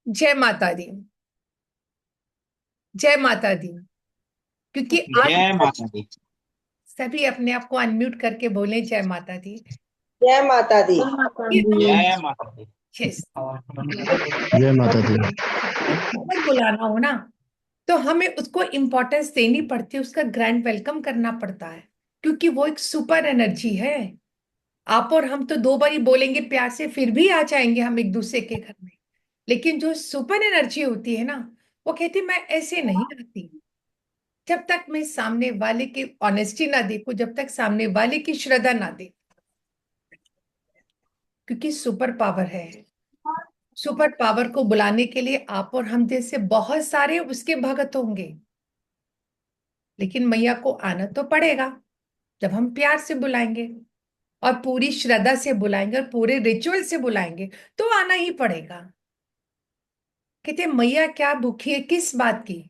जय माता दी। जय माता दी। क्योंकि आज जय माता दी। सभी अपने आप को अनम्यूट करके बोले जय माता दी। जय माता दी। जय माता दी। यस। जय माता दी। अगर बुलाना हो ना तो हमें उसको इम्पोर्टेंस देनी पड़ती है, उसका ग्रैंड वेलकम करना पड़ता है, क्योंकि वो एक सुपर एनर्जी है। आप और हम तो दो बार ही बोलेंगे प्यार से, फिर भी आ जाएंगे हम एक दूसरे के घर में। लेकिन जो सुपर एनर्जी होती है ना, वो कहती मैं ऐसे नहीं आती। जब तक मैं सामने वाले की ऑनेस्टी ना देखूं, जब तक सामने वाले की श्रद्धा ना देखूं, क्योंकि सुपर पावर है। सुपर पावर को बुलाने के लिए आप और हम जैसे बहुत सारे उसके भगत होंगे, लेकिन मैया को आना तो पड़ेगा। जब हम प्यार से बुलाएंगे और पूरी श्रद्धा से बुलाएंगे और पूरे रिचुअल से बुलाएंगे, तो आना ही पड़ेगा। कहते मैया क्या भूखी है, किस बात की?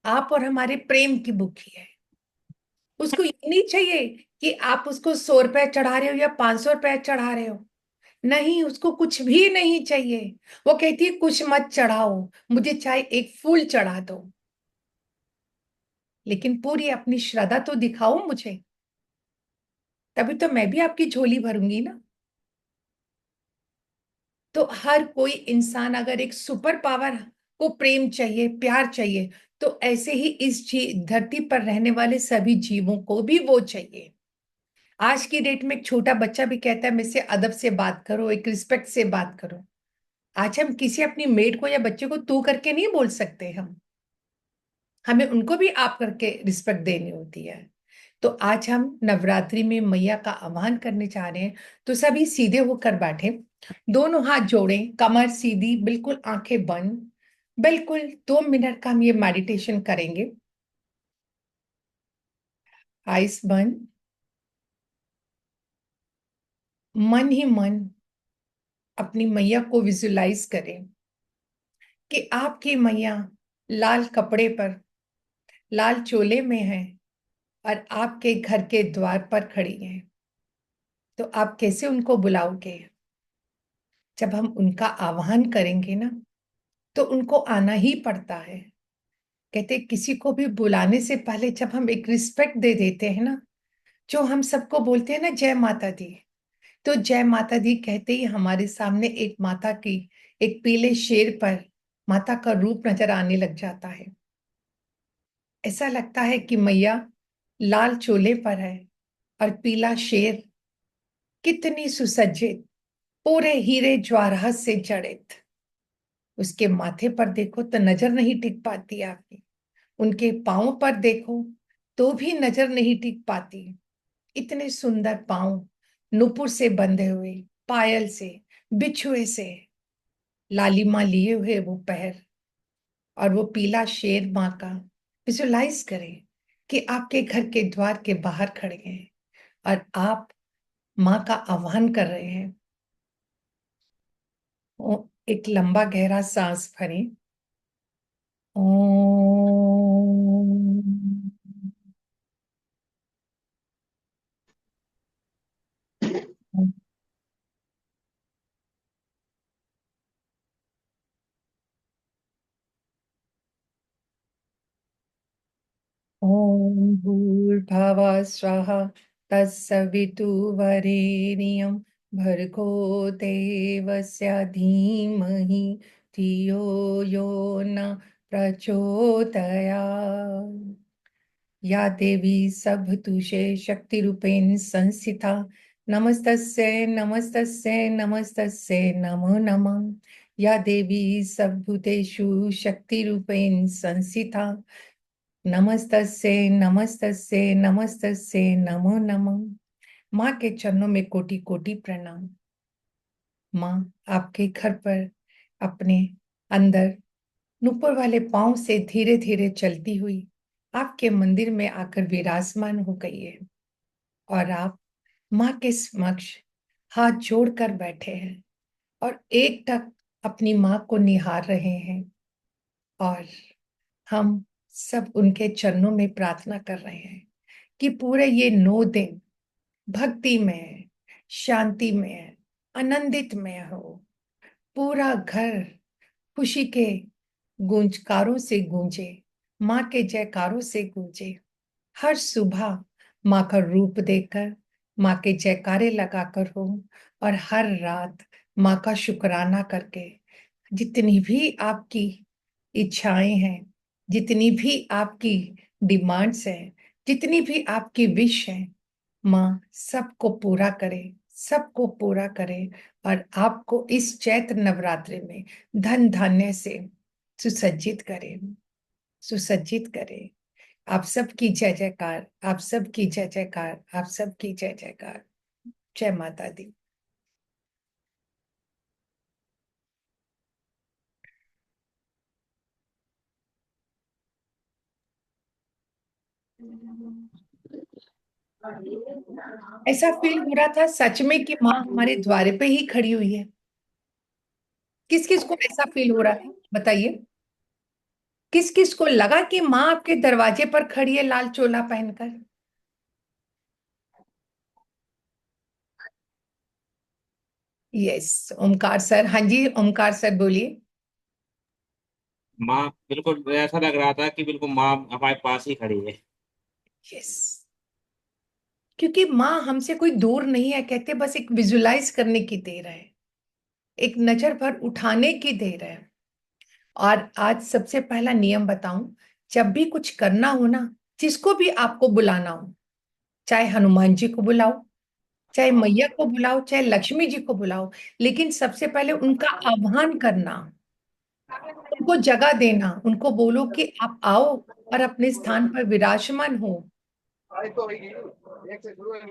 आप और हमारे प्रेम की भूखी है। उसको ये नहीं चाहिए कि आप उसको 100 रुपए चढ़ा रहे हो या 500 रुपए चढ़ा रहे हो। नहीं, उसको कुछ भी नहीं चाहिए। वो कहती है कुछ मत चढ़ाओ, मुझे चाहे एक फूल चढ़ा दो, लेकिन पूरी अपनी श्रद्धा तो दिखाओ मुझे, तभी तो मैं भी आपकी झोली भरूंगी ना। तो हर कोई इंसान अगर एक सुपर पावर को प्रेम चाहिए, प्यार चाहिए, तो ऐसे ही इस धरती पर रहने वाले सभी जीवों को भी वो चाहिए। आज की डेट में एक छोटा बच्चा भी कहता है मुझसे अदब से बात करो, एक रिस्पेक्ट से बात करो। आज हम किसी अपनी मेड को या बच्चे को तू करके नहीं बोल सकते। हमें उनको भी आप करके रिस्पेक्ट देनी होती है। तो आज हम नवरात्रि में मैया का आह्वान करने जा रहे हैं। तो सभी सीधे होकर बैठे, दोनों हाथ जोड़ें, कमर सीधी, बिल्कुल आंखें बंद। बिल्कुल 2 मिनट का हम ये मेडिटेशन करेंगे। आइस बंद। मन ही मन अपनी मैया को विजुलाइज करें कि आपकी मैया लाल कपड़े पर, लाल चोले में है और आपके घर के द्वार पर खड़ी है। तो आप कैसे उनको बुलाओगे? जब हम उनका आह्वान करेंगे ना, तो उनको आना ही पड़ता है। कहते किसी को भी बुलाने से पहले जब हम एक रिस्पेक्ट दे देते हैं ना, जो हम सबको बोलते हैं ना जय माता दी, तो जय माता दी कहते ही हमारे सामने एक माता की, एक पीले शेर पर माता का रूप नजर आने लग जाता है। ऐसा लगता है कि मैया लाल चोले पर है और पीला शेर, कितनी सुसज्जित, पूरे हीरे जवाहरात से जड़ित। उसके माथे पर देखो तो नजर नहीं टिक पाती आपकी, उनके पांव पर देखो तो भी नजर नहीं टिक पाती। इतने सुंदर पांव, नुपुर से बंधे हुए, पायल से, बिछुए से, लालिमा लिए हुए वो पैर, और वो पीला शेर माँ का। विजुलाइज करें कि आपके घर के द्वार के बाहर खड़े हैं और आप माँ का आह्वान कर रहे हैं। एक लंबा गहरा सांस भरें। ओम। ओम भूर्भुवः स्वः तत्सवितुर्वरेण्यं भर्गो देवस्य धीमहि धियो यो न प्रचोदयात्। या देवी सभतुषे शक्तिरूपेण संस्थिता, नमस्तस्यै नमस्तस्यै नमस्तस्यै नमो नमः। या देवी सर्वभूतेषु शक्तिरूपेण संस्थिता, नमस्तस्यै नमस्तस्यै नमस्तस्यै नमो नमः। माँ के चरणों में कोटि कोटि प्रणाम। माँ आपके घर पर अपने अंदर नुपुर वाले पांव से धीरे धीरे चलती हुई आपके मंदिर में आकर विराजमान हो गई है, और आप माँ के समक्ष हाथ जोड़कर बैठे हैं और एक टक अपनी माँ को निहार रहे हैं। और हम सब उनके चरणों में प्रार्थना कर रहे हैं कि पूरे ये 9 दिन भक्ति में है, शांति में है, आनंदित में हो। पूरा घर खुशी के गूंजकारों से गूंजे, माँ के जयकारों से गूंजे। हर सुबह माँ का रूप देखकर माँ के जयकारे लगाकर हो, और हर रात माँ का शुक्राना करके जितनी भी आपकी इच्छाएं हैं, जितनी भी आपकी डिमांड्स हैं, जितनी भी आपकी विश है, माँ सबको पूरा करे, सबको पूरा करे, और आपको इस चैत्र नवरात्रि में धन धान्य से सुसज्जित करे, सुसज्जित करे। आप सबकी जय जयकार, आप सबकी जय जयकार, आप सबकी जय जयकार। जय माता दी। ऐसा फील हो रहा था सच में कि माँ हमारे द्वार पे ही खड़ी हुई है। किस किस को ऐसा फील हो रहा था बताइए? किस किस को लगा कि माँ आपके दरवाजे पर खड़ी है लाल चोला पहनकर? Yes, Omkar sir. हाँ जी, ओमकार सर बोलिए। माँ बिल्कुल ऐसा लग रहा था कि बिल्कुल माँ हमारे पास ही खड़ी है। यस, क्योंकि माँ हमसे कोई दूर नहीं है, कहते बस एक विजुलाइज करने की देर है, एक नजर भर उठाने की देर है। और आज सबसे पहला नियम बताऊं, जब भी कुछ करना हो ना, जिसको भी आपको बुलाना हो, चाहे हनुमान जी को बुलाओ, चाहे मैया को बुलाओ, चाहे लक्ष्मी जी को बुलाओ, लेकिन सबसे पहले उनका आह्वान करना, उनको जगह देना, उनको बोलो कि आप आओ और अपने स्थान पर विराजमान हो।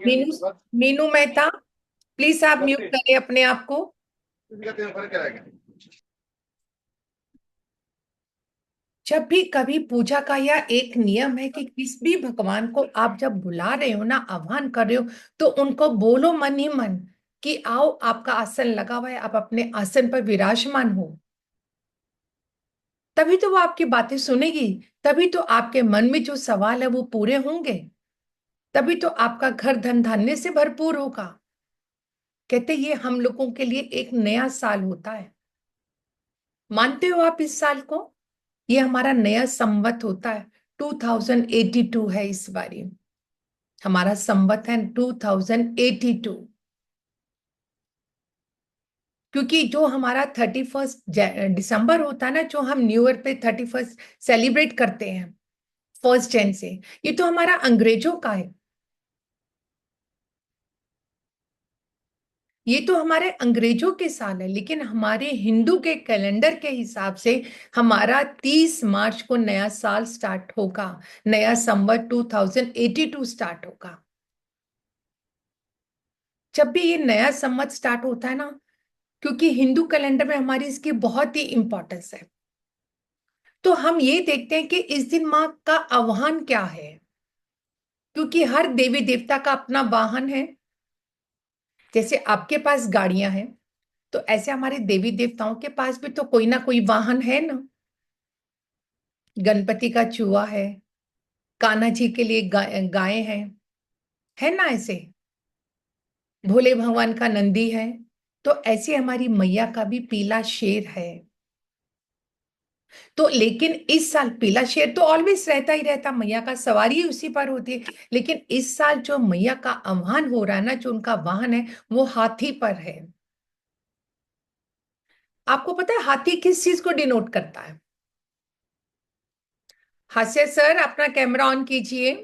मीनू, मीनू मेहता, प्लीज आप म्यूट करें अपने आप को। जब भी कभी पूजा का यह एक नियम है कि किस भी भगवान को आप जब बुला रहे हो ना, आह्वान कर रहे हो, तो उनको बोलो मन ही मन कि आओ, आपका आसन लगा हुआ है, आप अपने आसन पर विराजमान हो। तभी तो वो आपकी बातें सुनेगी, तभी तो आपके मन में जो सवाल है वो पूरे होंगे, तभी तो आपका घर धन धान्य से भरपूर होगा। कहते ये हम लोगों के लिए एक नया साल होता है। मानते हो आप इस साल को? ये हमारा नया संवत होता है। 2082 है इस बारी, हमारा संवत है 2082। क्योंकि जो हमारा 31 दिसंबर होता है ना, जो हम न्यू ईयर पे 31 सेलिब्रेट करते हैं 1 जन से, ये तो हमारा अंग्रेजों का है। ये तो हमारे अंग्रेजों के साल है, लेकिन हमारे हिंदू के कैलेंडर के हिसाब से हमारा 30 मार्च को नया साल स्टार्ट होगा, नया संवत 2082 स्टार्ट होगा। जब भी ये नया संवत स्टार्ट होता है ना, क्योंकि हिंदू कैलेंडर में हमारी इसकी बहुत ही इंपॉर्टेंस है, तो हम ये देखते हैं कि इस दिन माँ का आह्वान क्या है, क्योंकि हर देवी देवता का अपना वाहन है। जैसे आपके पास गाड़ियां हैं, तो ऐसे हमारे देवी देवताओं के पास भी तो कोई ना कोई वाहन है ना। गणपति का चूहा है, कान्हा जी के लिए गायें हैं, है ना ऐसे। भोले भगवान का नंदी है, तो ऐसे हमारी मैया का भी पीला शेर है। तो लेकिन इस साल पीला शेर तो ऑलवेज रहता ही रहता, मैया का सवारी उसी पर होती है, लेकिन इस साल जो मैया का आह्वान हो रहा है ना, जो उनका वाहन है वो हाथी पर है। आपको पता है हाथी किस चीज को डिनोट करता है? हास्य सर, अपना कैमरा ऑन कीजिए।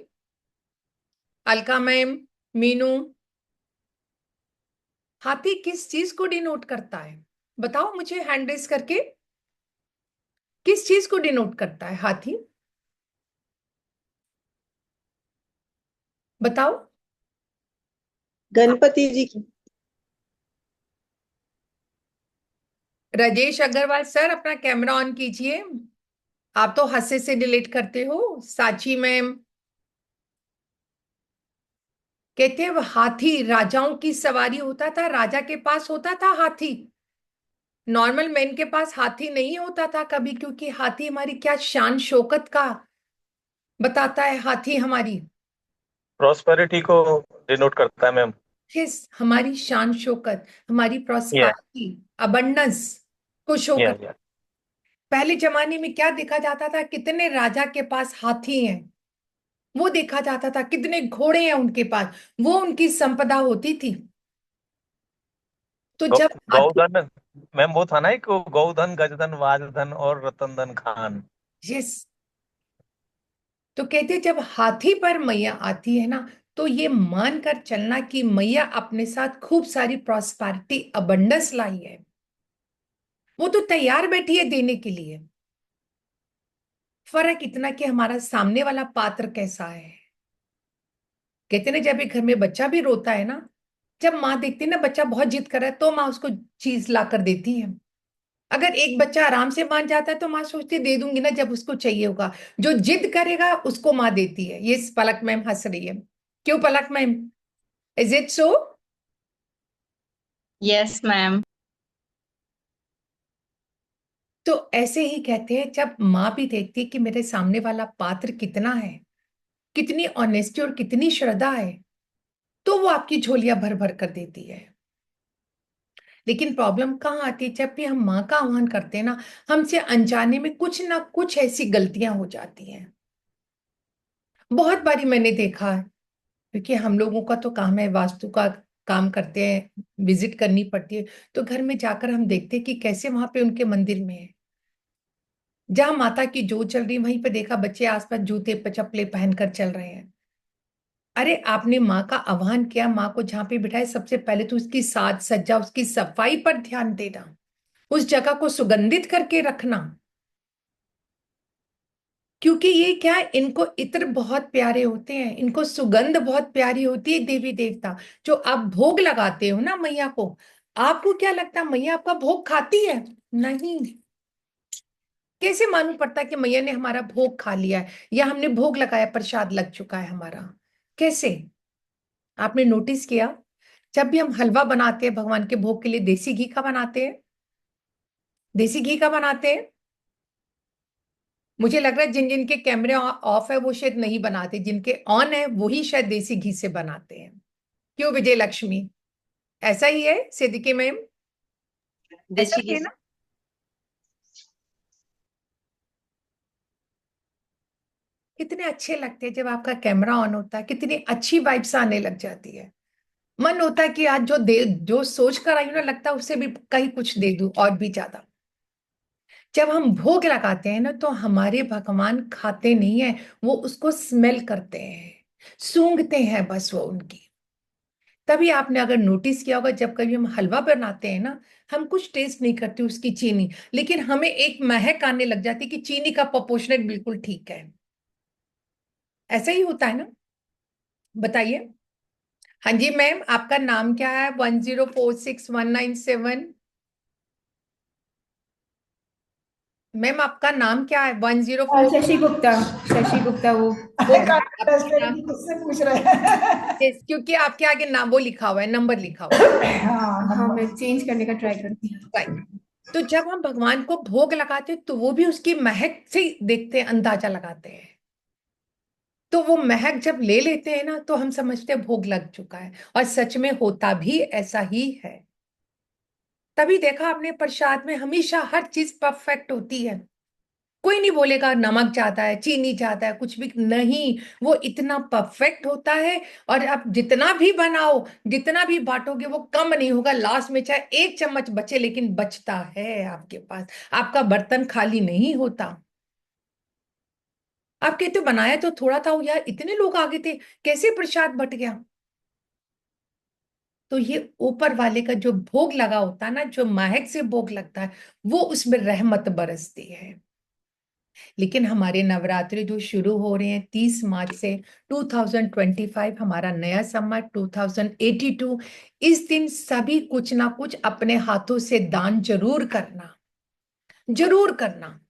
अलका मैम, मीनू, हाथी किस चीज को डिनोट करता है? बताओ मुझे हैंड रेस करके, किस चीज को डिनोट करता है हाथी? बताओ। गणपति जी की। राजेश अग्रवाल सर, अपना कैमरा ऑन कीजिए। आप तो हास्य से रिलेट करते हो। साची मैम कहते हैं हाथी राजाओं की सवारी होता था, राजा के पास होता था हाथी, नॉर्मल मैन के पास हाथी नहीं होता था कभी, क्योंकि हाथी हमारी क्या शान शौकत का बताता है। हाथी हमारी प्रॉस्पेरिटी को डिनोट करता है मैम। किस, हमारी शान शौकत, हमारी यस, प्रॉस्पेरिटी, अबंडेंस को शो या करता है। पहले जमाने में क्या देखा जाता था, कितने राजा के पास हाथी हैं, वो देखा जाता था, कितने घोड़े हैं उनके पास, वो उनकी संपदा होती थी। तो जब हाथी, गौधन मैम वो था ना एक, गौधन गजधन वाजधन और रतन धन खान। यस, तो कहते जब हाथी पर मैया आती है ना, तो ये मानकर चलना कि मैया अपने साथ खूब सारी प्रॉस्पेरिटी अबंडेंस लाई है, वो तो तैयार बैठी है देने के लिए। फर्क इतना कि हमारा सामने वाला पात्र कैसा है। कहते ना जब एक घर में बच्चा भी रोता है ना, जब माँ देखती है ना बच्चा बहुत जिद कर रहा है, तो माँ उसको चीज ला कर देती है। अगर एक बच्चा आराम से मान जाता है तो माँ सोचती है दे दूंगी ना जब उसको चाहिए होगा। जो जिद करेगा उसको माँ देती है। ये पलक मैम हंस रही है, क्यों Palak ma'am? Is it so? Yes ma'am. तो ऐसे ही कहते हैं जब माँ भी देखती है कि मेरे सामने वाला पात्र कितना है, कितनी ऑनेस्टी और कितनी श्रद्धा है, तो वो आपकी झोलियां भर भर कर देती है। लेकिन प्रॉब्लम कहाँ आती है, जब भी हम माँ का आह्वान करते हैं ना, हमसे अनजाने में कुछ ना कुछ ऐसी गलतियां हो जाती हैं। बहुत बारी मैंने देखा है, क्योंकि हम लोगों का तो काम है, वास्तु का काम करते हैं, विजिट करनी पड़ती है, तो घर में जाकर हम देखते हैं कि कैसे वहां पे उनके मंदिर में है, जहां माता की जोत चल रही, वहीं पे देखा बच्चे आसपास जूते चप्पलें पहनकर चल रहे हैं। अरे आपने माँ का आह्वान किया, माँ को जहां पे बिठाए, सबसे पहले तो उसकी साज सज्जा, उसकी सफाई पर ध्यान देना, उस जगह को सुगंधित करके रखना। क्योंकि ये क्या है, इनको इत्र बहुत प्यारे होते हैं, इनको सुगंध बहुत प्यारी होती है। देवी देवता जो आप भोग लगाते हो ना मैया को, आपको क्या लगता है मैया आपका भोग खाती है? नहीं। कैसे मालूम पड़ता कि मैया ने हमारा भोग खा लिया है, या हमने भोग लगाया, प्रसाद लग चुका है हमारा? कैसे? आपने नोटिस किया, जब भी हम हलवा बनाते हैं भगवान के भोग के लिए, देसी घी का बनाते हैं, देसी घी का बनाते हैं। मुझे लग रहा है जिन जिन के कैमरे ऑफ है वो शायद नहीं बनाते, जिनके ऑन है वही शायद देसी घी से बनाते हैं। क्यों विजय लक्ष्मी, ऐसा ही है सिद्दीकी मैम? ऐसा देसी ही घी है ना? कितने अच्छे लगते हैं जब आपका कैमरा ऑन होता है, कितनी अच्छी वाइब्स आने लग जाती है। मन होता है कि आज जो सोच कर आई हूं ना, लगता है उससे भी कहीं कुछ दे दूं और भी ज्यादा। जब हम भोग लगाते हैं ना, तो हमारे भगवान खाते नहीं है, वो उसको स्मेल करते हैं, सूंघते हैं बस वो उनकी। तभी आपने अगर नोटिस किया होगा, जब कभी हम हलवा बनाते हैं ना, हम कुछ टेस्ट नहीं करते उसकी चीनी, लेकिन हमें एक महक आने लग जाती है कि चीनी का प्रोपोर्शनेट बिल्कुल ठीक है। ऐसा ही होता है ना? बताइए। हाँ जी मैम, आपका नाम क्या है? 1046197। मैम आपका नाम क्या है? 104। शशि गुप्ता। शशि गुप्ता वो आपका नाम? मुझसे पूछ रहे हैं। Yes, क्योंकि आपके आगे नाम वो लिखा हुआ है, नंबर लिखा हुआ है। हाँ, मैं चेंज करने का ट्राई करती हूँ। Right. तो जब हम भगवान को भोग लगाते हैं, तो वो भी उसकी महक से ही देखते हैं, अंदाजा लगाते हैं। तो वो महक जब ले लेते हैं ना, तो हम समझते हैं भोग लग चुका है, और सच में होता भी ऐसा ही है। तभी देखा आपने, प्रसाद में हमेशा हर चीज परफेक्ट होती है। कोई नहीं बोलेगा नमक ज्यादा है, चीनी ज्यादा है, कुछ भी नहीं। वो इतना परफेक्ट होता है, और आप जितना भी बनाओ, जितना भी बांटोगे, वो कम नहीं होगा। लास्ट में चाहे एक चम्मच बचे, लेकिन बचता है आपके पास, आपका बर्तन खाली नहीं होता। आप कहते हो बनाया तो थोड़ा था यार, इतने लोग आगे थे, कैसे प्रसाद बट गया? तो ये ऊपर वाले का जो भोग लगा होता है ना, जो महक से भोग लगता है, वो उसमें रहमत बरसती है। लेकिन हमारे नवरात्रि जो शुरू हो रहे हैं 30 मार्च से, 2025 हमारा नया सम्मत 2082, इस दिन सभी कुछ ना कुछ अपने हाथों से दान जरूर करना, जरूर करना।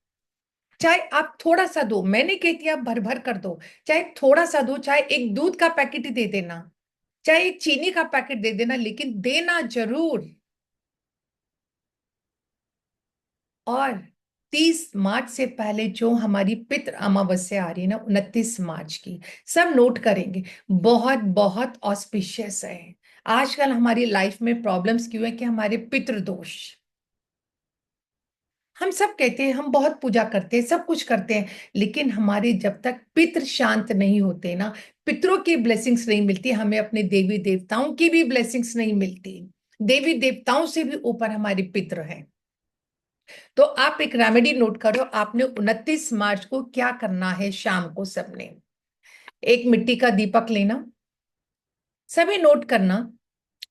चाहे आप थोड़ा सा दो, मैंने कह दिया भर भर कर दो, चाहे थोड़ा सा दो, चाहे एक दूध का पैकेट दे देना, चाहे एक चीनी का पैकेट दे देना, लेकिन देना जरूर। और 30 मार्च से पहले जो हमारी पितृ अमावस्या आ रही है ना, 29 मार्च की, सब नोट करेंगे, बहुत बहुत ऑस्पिशियस है। आजकल हमारी लाइफ में प्रॉब्लम्स क्यों है कि हमारे पितृ दोष, हम सब कहते हैं, हम बहुत पूजा करते हैं, सब कुछ करते हैं, लेकिन हमारे जब तक पितृ शांत नहीं होते ना, पितरों की ब्लेसिंग्स नहीं मिलती, हमें अपने देवी देवताओं की भी ब्लेसिंग्स नहीं मिलती। देवी देवताओं से भी ऊपर हमारे पितृ हैं। तो आप एक रेमेडी नोट करो, आपने 29 मार्च को क्या करना है। शाम को सबने एक मिट्टी का दीपक लेना, सभी नोट करना,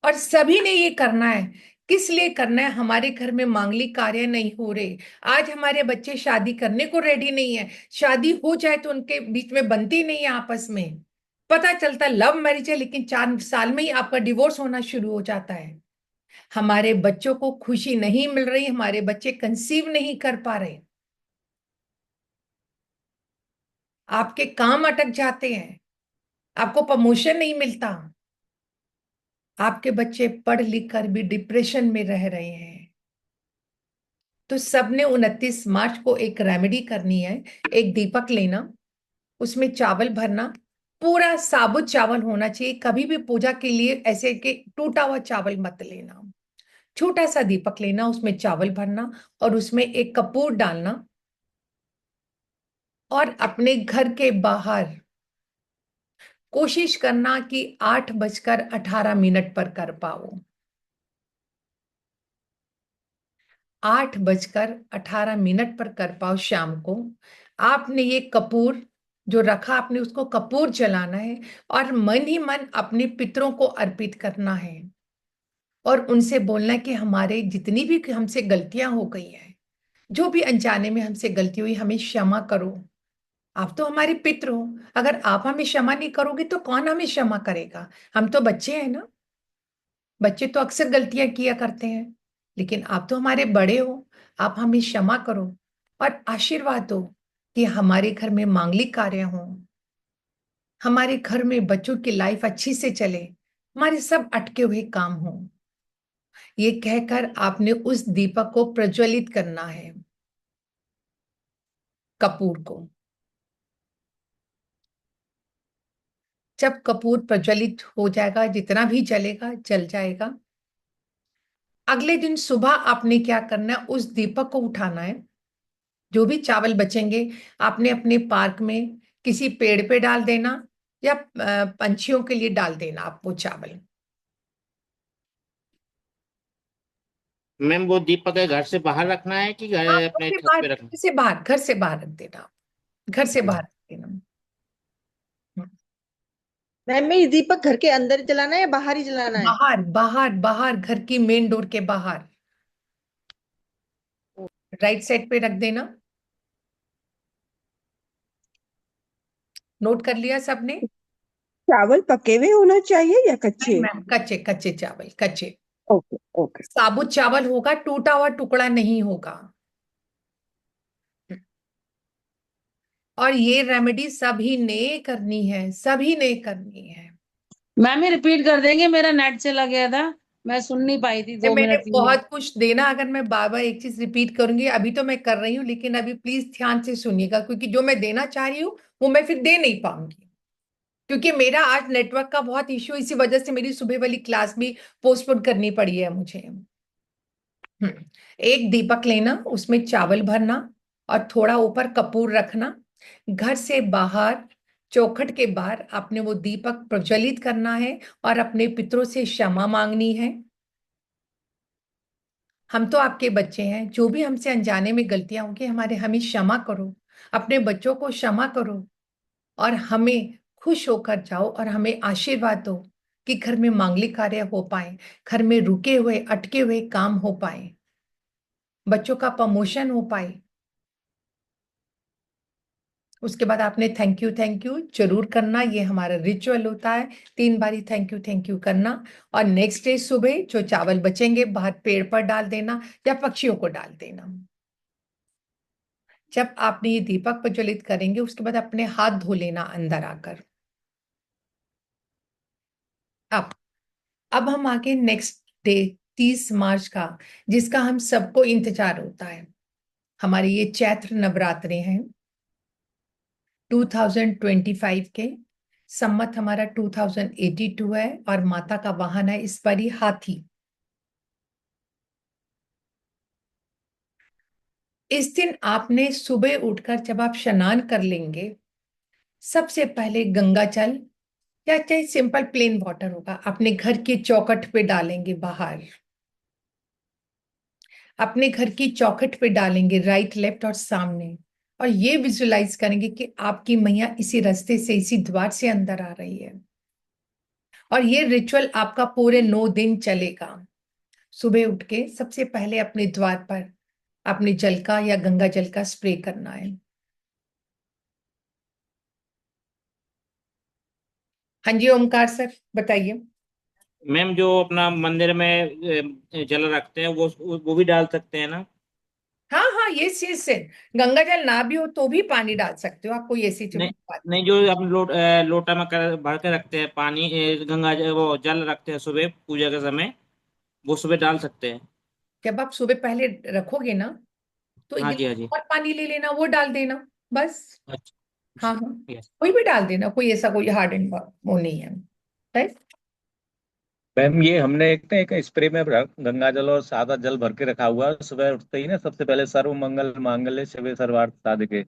और सभी ने ये करना है। किस लिए करना है? हमारे घर में मांगलिक कार्य नहीं हो रहे। आज हमारे बच्चे शादी करने को रेडी नहीं है, शादी हो जाए तो उनके बीच में बनती नहीं है आपस में। पता चलता लव मैरिज है, लेकिन 4 साल में ही आपका डिवोर्स होना शुरू हो जाता है। हमारे बच्चों को खुशी नहीं मिल रही, हमारे बच्चे कंसीव नहीं कर पा रहे, आपके काम अटक जाते हैं, आपको प्रमोशन नहीं मिलता, आपके बच्चे पढ़ लिख कर भी डिप्रेशन में रह रहे हैं। तो सबने 29 मार्च को एक रेमेडी करनी है। एक दीपक लेना, उसमें चावल भरना, पूरा साबुत चावल होना चाहिए। कभी भी पूजा के लिए ऐसे कि टूटा हुआ चावल मत लेना। छोटा सा दीपक लेना, उसमें चावल भरना, और उसमें एक कपूर डालना, और अपने घर के बाहर कोशिश करना कि 8:18 पर कर पाओ। 8:18 पर कर पाओ शाम को। आपने ये कपूर जो रखा, आपने उसको कपूर जलाना है, और मन ही मन अपने पितरों को अर्पित करना है, और उनसे बोलना है कि हमारे जितनी भी हमसे गलतियां हो गई हैं, जो भी अनजाने में हमसे गलती हुई, हमें क्षमा करो। आप तो हमारे पितर हो, अगर आप हमें क्षमा नहीं करोगे तो कौन हमें क्षमा करेगा? हम तो बच्चे हैं ना, बच्चे तो अक्सर गलतियां किया करते हैं, लेकिन आप तो हमारे बड़े हो, आप हमें क्षमा करो और आशीर्वाद दो कि हमारे घर में मांगलिक कार्य हों, हमारे घर में बच्चों की लाइफ अच्छी से चले, हमारे सब अटके हुए काम हों। ये कहकर आपने उस दीपक को प्रज्वलित करना है, कपूर को। जब कपूर प्रज्वलित हो जाएगा, जितना भी जलेगा जल जाएगा। अगले दिन सुबह आपने क्या करना है? उस दीपक को उठाना है, जो भी चावल बचेंगे आपने अपने पार्क में किसी पेड़ पे डाल देना, या पंछियों के लिए डाल देना आप वो चावल। मैम वो दीपक है घर से बाहर रखना है कि हाँ, अपने छत पे रखना घर से बाहर रख देना, घर से है? बाहर रख देना। हम्म। मैम ये दीपक घर के अंदर जलाना है या बाहर ही जलाना है? बाहर बाहर बाहर, घर की मेन डोर के बाहर, राइट साइड पे रख देना। नोट कर लिया सबने? चावल पके हुए होना चाहिए या नहीं कच्चे? मैम, कच्चे कच्चे चावल, कच्चे। Okay okay. साबुत चावल होगा, टूटा हुआ टुकड़ा नहीं होगा। और ये रेमेडी सभी ने करनी है, सभी ने करनी है। मैम ये रिपीट कर देंगे, मेरा नेट चला गया था, मैं सुन नहीं पाई थी 2 मैंने मिनट 3 मिनट। बहुत कुछ देना, अगर मैं बार बार एक चीज रिपीट करूंगी, अभी तो मैं कर रही हूँ, लेकिन अभी प्लीज ध्यान से सुनिएगा, क्योंकि जो मैं देना चाह रही हूँ वो मैं फिर दे नहीं पाऊंगी, क्योंकि मेरा आज नेटवर्क का बहुत इश्यू, इसी वजह से मेरी सुबह वाली क्लास भी पोस्टपोन करनी पड़ी है मुझे। एक दीपक लेना, उसमें चावल भरना, और थोड़ा ऊपर कपूर रखना। घर से बाहर चौखट के बाहर आपने वो दीपक प्रज्वलित करना है, और अपने पितरों से क्षमा मांगनी है। हम तो आपके बच्चे हैं, जो भी हमसे अनजाने में गलतियां होंगी, हमें क्षमा करो, अपने बच्चों को क्षमा करो, और हमें खुश होकर जाओ, और हमें आशीर्वाद दो कि घर में मांगलिक कार्य हो पाए, घर में रुके हुए अटके हुए काम हो पाए, बच्चों का प्रमोशन हो पाए। उसके बाद आपने थैंक यू जरूर करना, ये हमारा रिचुअल होता है, 3 बारी थैंक यू करना। और नेक्स्ट डे सुबह जो चावल बचेंगे बाहर पेड़ पर डाल देना, या पक्षियों को डाल देना। जब आपने ये दीपक प्रज्वलित करेंगे, उसके बाद अपने हाथ धो लेना अंदर आकर। अब अब हम आगे नेक्स्ट डे 30 मार्च का, जिसका हम सबको इंतजार होता है। हमारे ये चैत्र नवरात्रे हैं 2025 के। सम्मत हमारा 2082 है, और माता का वाहन है इस बारी हाथी। इस दिन आपने सुबह उठकर जब आप स्नान कर लेंगे, सबसे पहले गंगा जल या चाहे सिंपल प्लेन वाटर होगा, अपने घर की चौखट पे डालेंगे बाहर, अपने घर की चौखट पे डालेंगे, राइट लेफ्ट और सामने, और ये विजुलाइज करेंगे कि आपकी मैया इसी रास्ते से, इसी द्वार से अंदर आ रही है। और ये रिचुअल आपका पूरे 9 दिन चलेगा। सुबह उठ के सबसे पहले अपने द्वार पर अपने जल का या गंगा जल का स्प्रे करना है। हाँ जी ओमकार सर, बताइए। मैम जो अपना मंदिर में जल रखते हैं वो भी डाल सकते हैं ना? हाँ हाँ, ये से गंगा जल ना भी हो तो भी पानी डाल सकते हो आप, कोई ऐसी नहीं, बात नहीं, नहीं। जो अपने लोटा में भर के रखते हैं पानी, वो जल रखते हैं सुबह पूजा के समय, वो सुबह डाल सकते हैं? जब आप सुबह पहले रखोगे ना, तो एक हाँ जी, हाँ जी। गिलास और पानी ले लेना, वो डाल देना बस। अच्छा। हाँ हाँ, यस। कोई भी डाल देना, कोई ऐसा कोई हार्ड एंड वो नहीं है, राइट। मैम ये हमने एक स्प्रे में गंगा जल और सादा जल भर के रखा हुआ है। सुबह उठते ही ना सबसे पहले सर्व मंगल मांगल्ये शिवे सर्वार्थ साधिके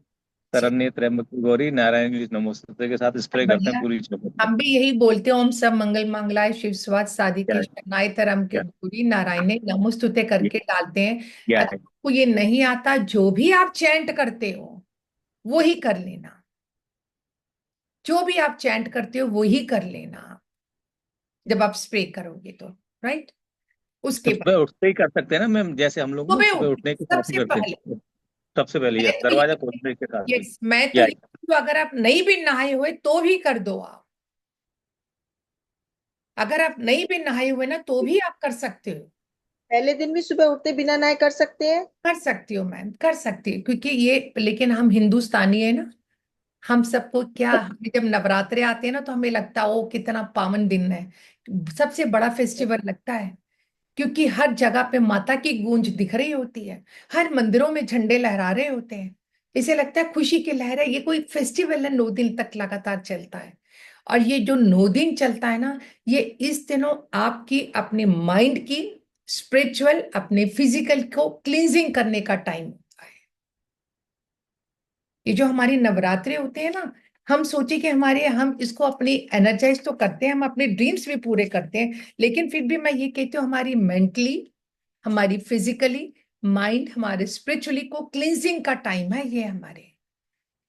शरण्ये त्र्यंबके गौरी नारायणी नमोस्तुते के साथ स्प्रे करते हैं बढ़िया, पूरी चौखट हम भी यही बोलते हैं, ओम सब मंगल मंगलाय शिव स्वार्थ क्या साधिके शरणाय तरम के क्या गौरी नारायणे नमोस्तुते करके डालते हैं। क्या अगर है? आपको ये नहीं आता, जो भी आप चैंट करते हो वो ही कर लेना, जो भी आप चैंट करते हो वो ही कर लेना जब आप स्प्रे करोगे तो, राइट। तो उसके बाद सुबह उठते ही कर सकते हैं ना मैम, जैसे हम लोग ना सुबह सुबह उठ उठने के साथ ही सबसे करते पहले, हैं। सबसे पहले मैं यस, तो दरवाजा खोलने के साथ ही। यस, मैं तो या ये तो अगर आप नहीं भी नहाए हुए तो भी कर दो आप, अगर आप नहीं भी नहाए हुए ना तो भी आप कर सकते हो। पहले दिन भी सुबह उठते बिना नहाए कर सकते हैं? कर सकती हो मैम, कर सकती हो, क्योंकि ये, लेकिन हम हिंदुस्तानी है ना, हम सबको क्या, हमें जब नवरात्रे आते हैं ना तो हमें लगता है ओ कितना पावन दिन है, सबसे बड़ा फेस्टिवल लगता है, क्योंकि हर जगह पे माता की गूंज दिख रही होती है, हर मंदिरों में झंडे लहरा रहे होते हैं, इसे लगता है खुशी की लहर है, ये कोई फेस्टिवल है, 9 दिन तक लगातार चलता है। और ये जो 9 दिन चलता है ना, ये इस दिनों आपकी अपने माइंड की, स्पिरिचुअल, अपने फिजिकल को क्लींजिंग करने का टाइम होता है। ये जो हमारी नवरात्रे होते हैं ना, हम सोचे कि हमारे, हम इसको अपनी एनर्जाइज तो करते हैं, हम अपने ड्रीम्स भी पूरे करते हैं, लेकिन फिर भी मैं ये कहती हूँ हमारी मेंटली, हमारी फिजिकली, माइंड, हमारे स्पिरिचुअली को क्लींजिंग का टाइम है ये हमारे।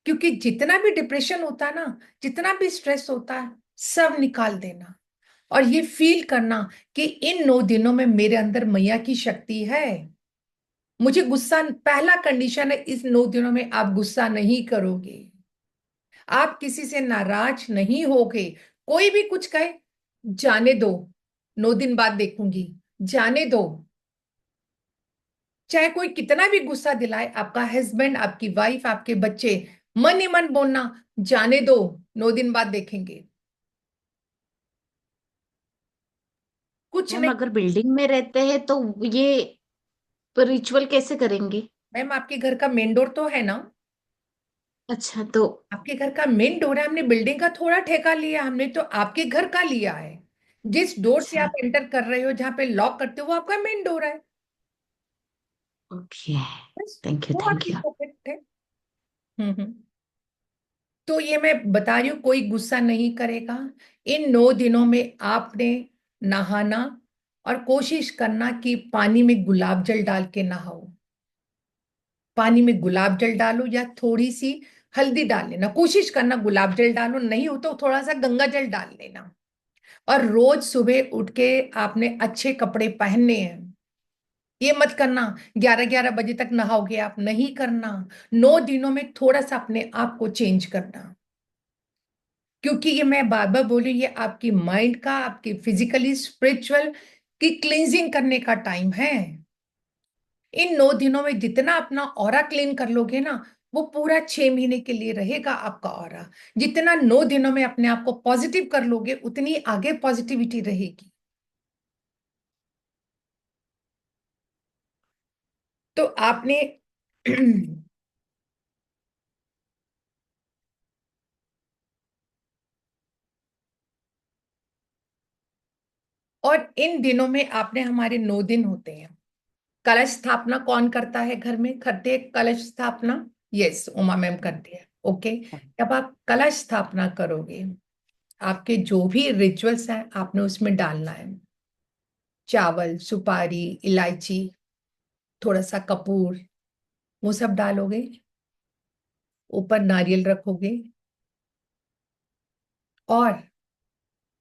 क्योंकि जितना भी डिप्रेशन होता है ना, जितना भी स्ट्रेस होता है, सब निकाल देना, और ये फील करना कि इन 9 दिनों में मेरे अंदर मैया की शक्ति है। मुझे गुस्सा, पहला कंडीशन है, इस 9 दिनों में आप गुस्सा नहीं करोगे, आप किसी से नाराज नहीं होगे, कोई भी कुछ कहे जाने दो, 9 दिन बाद देखूंगी, जाने दो, चाहे कोई कितना भी गुस्सा दिलाए, आपका हस्बैंड, आपकी वाइफ, आपके बच्चे, मन ही मन बोलना जाने दो, 9 दिन बाद देखेंगे, कुछ मैम नहीं। अगर बिल्डिंग में रहते हैं तो ये रिचुअल कैसे करेंगे? मैम आपके घर का मेन डोर तो है ना, अच्छा तो आपके घर का मेन डोर है, हमने बिल्डिंग का थोड़ा ठेका लिया, हमने तो आपके घर का लिया है, जिस डोर से अच्छा आप एंटर कर रहे हो, जहां पे लॉक करते हो, वो आपका मेन डोर है, ओके, बस, थैंक यू वो थैंक आपकी यू। पॉकेट है। हम्म। तो ये मैं बता रही हूँ, कोई गुस्सा नहीं करेगा। इन 9 दिनों में आपने नहाना, और कोशिश करना कि पानी में गुलाब जल डाल के नहाओ, पानी में गुलाब जल डालो या थोड़ी सी हल्दी डाल लेना, कोशिश करना गुलाब जल डालो, नहीं हो तो थोड़ा सा गंगा जल डाल लेना। और रोज सुबह उठ के आपने अच्छे कपड़े पहनने हैं, ये मत करना 11-11 बजे तक नहाओगे, आप नहीं करना, 9 दिनों में थोड़ा सा अपने आप को चेंज करना, क्योंकि ये मैं बार बार बोली, ये आपकी माइंड का, आपकी फिजिकली स्पिरिचुअल की क्लींजिंग करने का टाइम है। इन 9 दिनों में जितना अपना ऑरा क्लीन कर लोगे ना, वो पूरा 6 महीने के लिए रहेगा आपका ऑरा। जितना 9 दिनों में अपने आप को पॉजिटिव कर लोगे, उतनी आगे पॉजिटिविटी रहेगी। तो आपने और इन दिनों में आपने, हमारे 9 दिन होते हैं, कलश स्थापना कौन करता है घर में? करते हैं कलश स्थापना? यस, उमा मैम करती है। ओके, जब आप कलश स्थापना करोगे, आपके जो भी रिचुअल्स हैं आपने उसमें डालना है। चावल, सुपारी, इलायची, थोड़ा सा कपूर, वो सब डालोगे। ऊपर नारियल रखोगे, और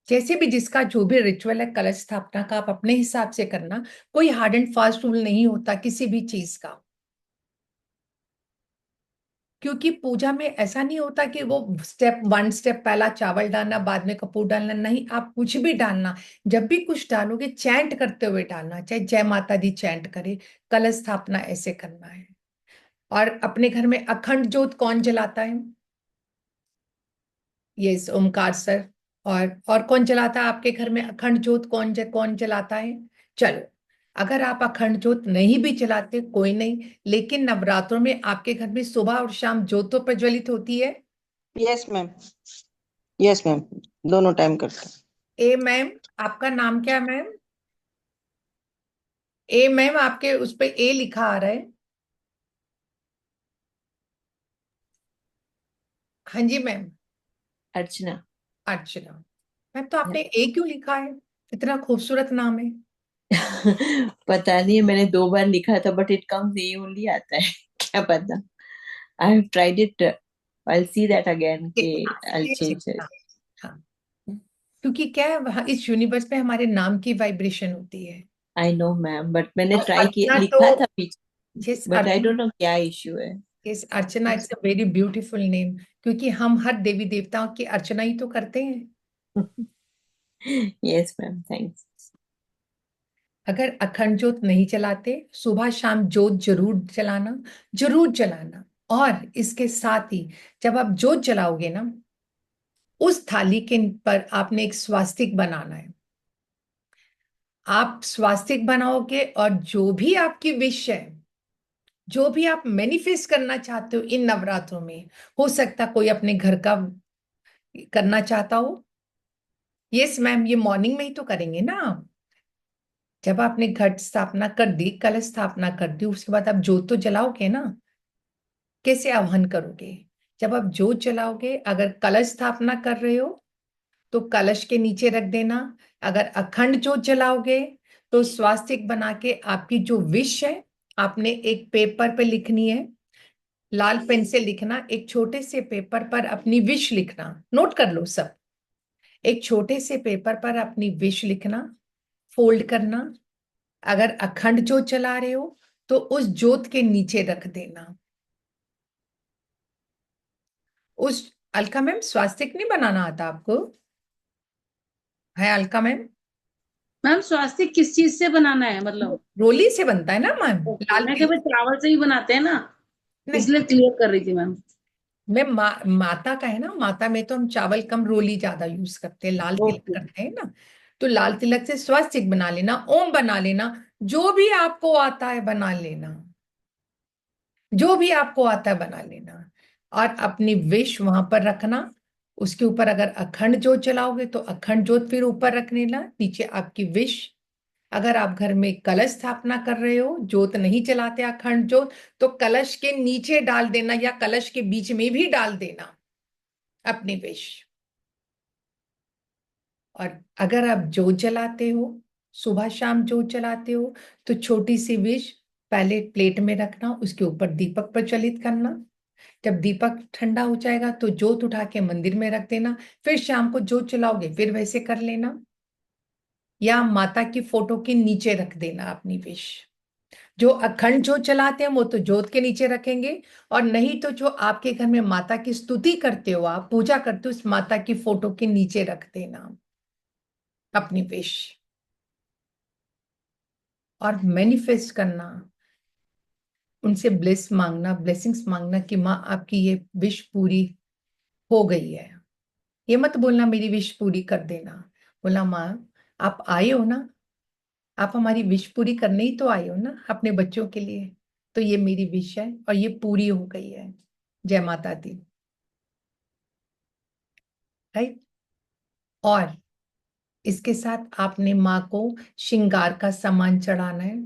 जैसे भी जिसका जो भी रिचुअल है कलश स्थापना का, आप अपने हिसाब से करना। कोई हार्ड एंड फास्ट रूल नहीं होता किसी भी चीज का, क्योंकि पूजा में ऐसा नहीं होता कि वो वन स्टेप पहला चावल डालना बाद में कपूर डालना। नहीं, आप कुछ भी डालना, जब भी कुछ डालोगे चैंट करते हुए डालना, चाहे जय माता दी चैंट करे। कलश स्थापना ऐसे करना है। और अपने घर में अखंड ज्योत कौन जलाता है? Yes, Omkar sir. और कौन जलाता है आपके घर में अखंड ज्योत? कौन जलाता है? चलो, अगर आप अखंड ज्योत नहीं भी जलाते कोई नहीं, लेकिन नवरात्रों में आपके घर में सुबह और शाम ज्योत तो प्रज्वलित होती है। यस मैम, यस मैम, दोनों टाइम करते हैं। ए मैम, आपका नाम क्या है मैम? ए मैम, आपके उस पे ए लिखा आ रहा है। हाँ जी मैम। अर्चना। अर्चना मैम, तो आपने ए क्यों लिखा है? इतना खूबसूरत नाम है। पता नहीं, मैंने 2 बार लिखा था but it comes A only आता है। क्या पता। I have tried it, I will see that again कि आई विल चेंज इट। हाँ, क्योंकि क्या है, वहाँ इस यूनिवर्स में हमारे नाम की वाइब्रेशन होती है। आई नो मैम, बट मैंने और ट्राई किया, अर्चना लिखा तो, था पीछे, जिस but I Archana, don't know क्या इश्यू है। इस Archana it's a very beautiful name, क्योंकि हम हर देवी देवताओं की अर्चना ही तो करते हैं। Yes ma'am, thanks. अगर अखंड ज्योत नहीं जलाते, सुबह शाम ज्योत जरूर जलाना, जरूर जलाना। और इसके साथ ही जब आप ज्योत जलाओगे ना, उस थाली के पर आपने एक स्वास्तिक बनाना है। आप स्वास्तिक बनाओगे, और जो भी आपकी विश है, जो भी आप मैनिफेस्ट करना चाहते हो इन नवरात्रों में, हो सकता कोई अपने घर का करना चाहता हो। यस मैम, ये मॉर्निंग में ही तो करेंगे ना आप। जब आपने घट स्थापना कर दी, कलश स्थापना कर दी, उसके बाद आप ज्योत तो जलाओगे ना। कैसे आह्वान करोगे? जब आप ज्योत जलाओगे, अगर कलश स्थापना कर रहे हो तो कलश के नीचे रख देना। अगर अखंड ज्योत जलाओगे तो स्वास्तिक बना के आपकी जो विश है आपने एक पेपर पे लिखनी है। लाल पेन से लिखना, एक छोटे से पेपर पर अपनी विश लिखना। नोट कर लो सब। एक छोटे से पेपर पर अपनी विश लिखना, फोल्ड करना। अगर अखंड ज्योत जला रहे हो तो उस ज्योत के नीचे रख देना। उस अलका मैम, स्वास्तिक नहीं बनाना आता आपको? है अलका मैम? मैम स्वास्तिक किस चीज से बनाना है मतलब? रोली से बनता है ना मैम, ओके, लाल मैं तिल। केवल चावल से ही बनाते हैं ना, नहीं, इसलिए क्लियर कर रही थी मैम। मैं माता का है ना, माता में तो हम चावल कम, रोली ज्यादा यूज करते हैं, लाल तिलक ओके। करते हैं ना। तो लाल तिलक से स्वास्तिक बना लेना, ओम बना लेना, जो भी आपको आता है बना लेना, जो भी आपको आता है बना लेना। और अपनी विश वहां पर रखना। उसके ऊपर अगर अखंड ज्योत जलाओगे तो अखंड ज्योत फिर ऊपर रख लेना, नीचे आपकी विश। अगर आप घर में कलश स्थापना कर रहे हो, ज्योत नहीं जलाते अखंड ज्योत, तो कलश के नीचे डाल देना या कलश के बीच में भी डाल देना अपनी विश। और अगर आप ज्योत जलाते हो, सुबह शाम ज्योत जलाते हो, तो छोटी सी विश पहले प्लेट में रखना, उसके ऊपर दीपक प्रज्वलित करना। जब दीपक ठंडा हो जाएगा तो ज्योत उठा के मंदिर में रख देना। फिर शाम को ज्योत जलाओगे फिर वैसे कर लेना, या माता की फोटो के नीचे रख देना अपनी विश। जो अखंड ज्योत जलाते हैं वो तो ज्योत के नीचे रखेंगे, और नहीं तो जो आपके घर में माता की स्तुति करते हो, आप पूजा करते हो, उस माता की फोटो के नीचे रख देना अपनी विश। और मैनिफेस्ट करना, उनसे ब्लेस मांगना, ब्लेसिंग्स मांगना कि माँ आपकी ये विश पूरी हो गई है। ये मत बोलना मेरी विश पूरी कर देना, बोला माँ आप आए हो ना, आप हमारी विश पूरी करने ही तो आए हो ना अपने बच्चों के लिए, तो ये मेरी विश है और ये पूरी हो गई है। जय माता दी। राइट। और इसके साथ आपने माँ को श्रृंगार का सामान चढ़ाना है।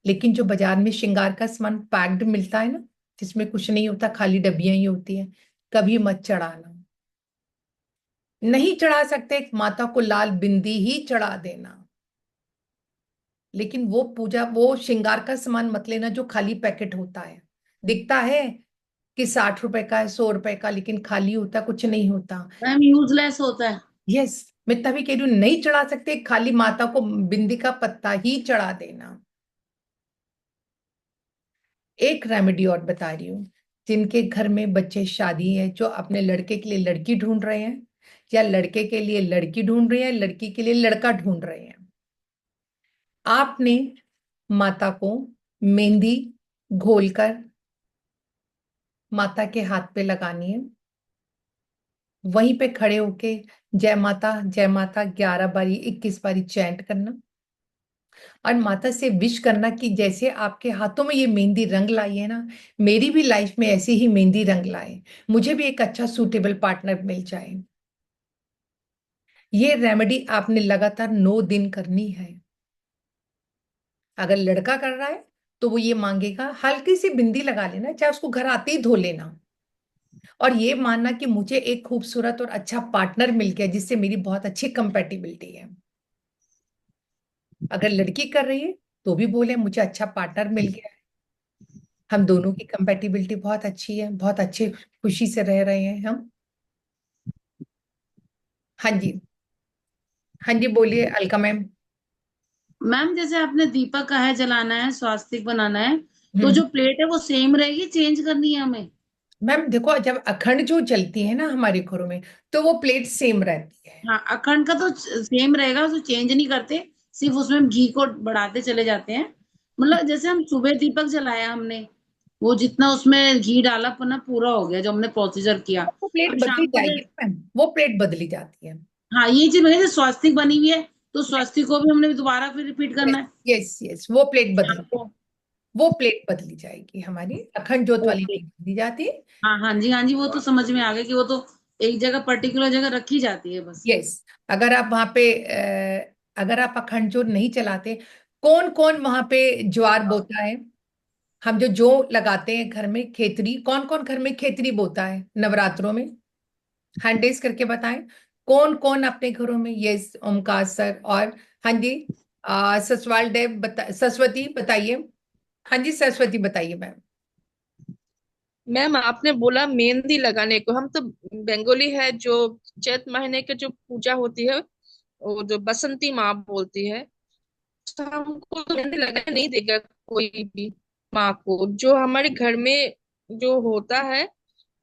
लेकिन जो बाजार में श्रृंगार का सामान पैक्ड मिलता है ना, जिसमें कुछ नहीं होता, खाली डब्बियां ही होती है, कभी मत चढ़ाना। नहीं चढ़ा सकते, माता को लाल बिंदी ही चढ़ा देना, लेकिन वो पूजा, वो श्रृंगार का सामान मत लेना जो खाली पैकेट होता है। दिखता है कि 60 रुपए का है, 100 रुपए का, लेकिन खाली होता, कुछ नहीं होता। मैम यूजलेस होता है। यस, मैं तभी कह रही हूँ, नहीं चढ़ा सकते, खाली माता को बिंदी का पत्ता ही चढ़ा देना। एक रेमेडी और बता रही हूँ, जिनके घर में बच्चे शादी है, जो अपने लड़के के लिए लड़की ढूंढ रहे हैं, या लड़के के लिए लड़की ढूंढ रहे हैं, लड़की के लिए लड़का ढूंढ रहे हैं, आपने माता को मेहंदी घोलकर माता के हाथ पे लगानी है। वहीं पे खड़े होके जय माता 11 बारी 21 बारी चैंट करना, और माता से विश करना कि जैसे आपके हाथों में ये मेहंदी रंग लाई है ना, मेरी भी लाइफ में ऐसे ही मेहंदी रंग लाए, मुझे भी एक अच्छा सूटेबल पार्टनर मिल जाए। ये रेमेडी आपने लगातार 9 दिन करनी है। अगर लड़का कर रहा है तो वो ये मांगेगा, हल्की सी बिंदी लगा लेना, चाहे उसको घर आते ही धो लेना, और ये मानना कि मुझे एक खूबसूरत और अच्छा पार्टनर मिल गया जिससे मेरी बहुत अच्छी कंपेटिबिलिटी है। अगर लड़की कर रही है तो भी बोले मुझे अच्छा पार्टनर मिल गया है, हम दोनों की कंपेटिबिलिटी बहुत अच्छी है, बहुत अच्छे खुशी से रह रहे हैं हम। हाँ जी, हाँ जी, बोलिए अलका मैम। मैम जैसे आपने दीपक का है जलाना है, स्वास्तिक बनाना है, तो हम्म। जो प्लेट है वो सेम रहेगी, चेंज करनी है हमें? मैम देखो, जब अखंड जो जलती है ना हमारे घरों में, तो वो प्लेट सेम रहती है। हाँ, अखंड का तो सेम रहेगा, तो चेंज नहीं करते, सिर्फ उसमें हम घी को बढ़ाते चले जाते हैं। मतलब जैसे हम सुबह दीपक जलाया हमने, वो जितना उसमें घी डाला अपना पूरा हो गया जो हमने प्रोसीजर किया। वो प्लेट अब बदली शाम को जाएगी मैम, वो प्लेट बदली जाती है। हाँ ये चीज जैसे स्वास्तिक बनी हुई है, तो स्वास्तिक को भी हमने दोबारा फिर रिपीट करना है यस यस, वो प्लेट शाम बदली, को। वो प्लेट बदली जाएगी हमारी, अखंड ज्योत वाली ओके। नहीं बदली जाती। हाँ हाँ जी, हाँ जी, वो तो समझ में आ गया कि वो तो एक जगह पर्टिकुलर जगह रखी जाती है बस। यस, अगर आप वहां पे अगर आप अखंड ज्योत नहीं चलाते, कौन कौन वहां पे ज्वार बोता है? हम जो लगाते हैं घर में खेतरी, कौन कौन घर में खेतरी बोता है नवरात्रों में? हैंड रेज करके बताएं, कौन कौन अपने घरों में? यस, ओमकार सर, और हाँ जी, ससवाल देव सरस्वती बताइए। हाँ जी सरस्वती बताइए मैम। मैम आपने बोला मेहंदी लगाने को, हम तो बंगाली है, जो चैत महीने के जो पूजा होती है वो जो बसंती माँ बोलती है, तो हमको तो मेहंदी लगाने नहीं देगा कोई भी माँ को, जो हमारे घर में जो होता है,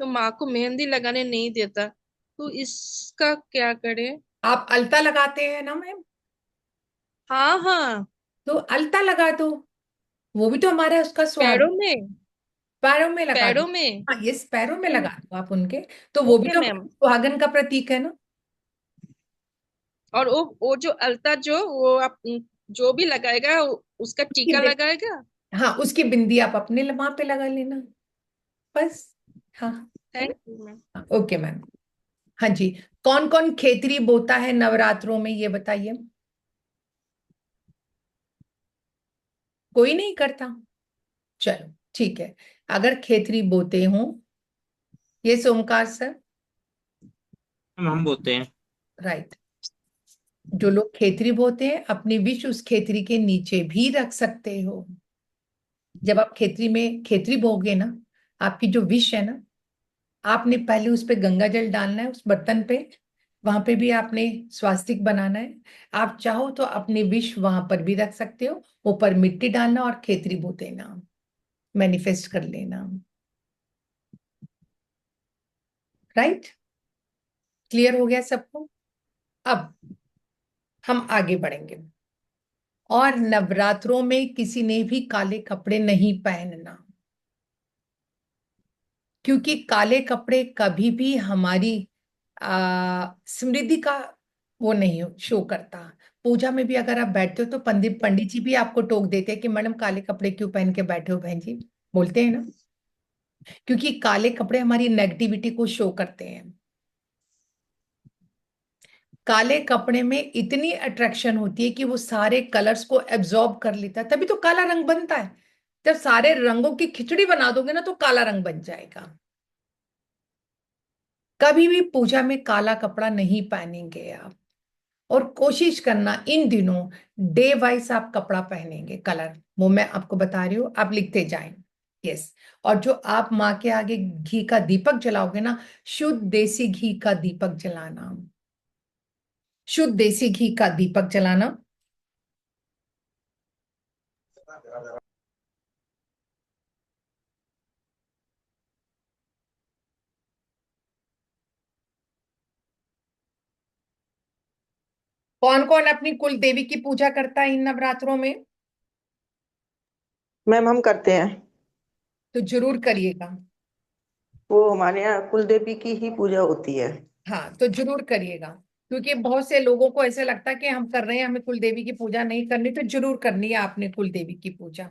तो माँ को मेहंदी लगाने नहीं देता, तो इसका क्या करें? आप अलता लगाते हैं ना मैम, हाँ हाँ। तो अलता लगा दो, वो भी तो हमारा उसका स्वागत। पैरों में? पैरों में लगा दो। पैरों में? हाँ यस, पैरों में लगा दो आप उनके, तो वो भी ओके तो मैम। सुहागन का प्रतीक है ना। और वो जो अलता जो वो आप जो भी लगाएगा उसका उसकी टीका बिंदी, लगाएगा? हाँ उसकी बिंदी आप अपने वहां पे लगा लेना बस। हाँ, है थैंक यू मैम। ना, ओके मैम। हाँ जी, कौन कौन खेतरी बोता है नवरात्रों में, ये बताइए? कोई नहीं करता? चलो ठीक है, अगर खेतरी बोते हों, ये सोमकार सर, हम बोलते हैं। राइट, जो लोग खेतरी बोते हैं अपनी विष उस खेतरी के नीचे भी रख सकते हो। जब आप खेतरी में खेतरी बोगे ना, आपकी जो विष है ना, आपने पहले उस पे गंगा जल डालना है उस बर्तन पे, वहां पे भी आपने स्वास्तिक बनाना है। आप चाहो तो अपने विष वहां पर भी रख सकते हो, ऊपर मिट्टी डालना और खेतरी बो देना, मैनिफेस्ट कर लेना। राइट, क्लियर हो गया सबको? अब हम आगे बढ़ेंगे, और नवरात्रों में किसी ने भी काले कपड़े नहीं पहनना, क्योंकि काले कपड़े कभी भी हमारी समृद्धि का वो नहीं शो करता। पूजा में भी अगर आप बैठते हो तो पंडित जी भी आपको टोक देते हैं कि मैडम काले कपड़े क्यों पहन के बैठे हो बहन जी, बोलते हैं ना, क्योंकि काले कपड़े हमारी नेगेटिविटी को शो करते हैं। काले कपड़े में इतनी अट्रैक्शन होती है कि वो सारे कलर्स को एब्जॉर्ब कर लेता है, तभी तो काला रंग बनता है। जब सारे रंगों की खिचड़ी बना दोगे ना, तो काला रंग बन जाएगा। कभी भी पूजा में काला कपड़ा नहीं पहनेंगे आप। और कोशिश करना इन दिनों डे वाइज आप कपड़ा पहनेंगे, कलर वो मैं आपको बता रही हूँ, आप लिखते जाएं। यस। और जो आप माँ के आगे घी का दीपक जलाओगे ना, शुद्ध देसी घी का दीपक जलाना, शुद्ध देसी घी का दीपक जलाना। कौन कौन अपनी कुल देवी की पूजा करता है इन नवरात्रों में? मैम हम करते हैं। तो जरूर करिएगा। वो हमारे यहाँ कुल देवी की ही पूजा होती है। हाँ, तो जरूर करिएगा, क्योंकि बहुत से लोगों को ऐसे लगता है कि हम कर रहे हैं, हमें कुल देवी की पूजा नहीं करनी। तो जरूर करनी है आपने कुल देवी की पूजा।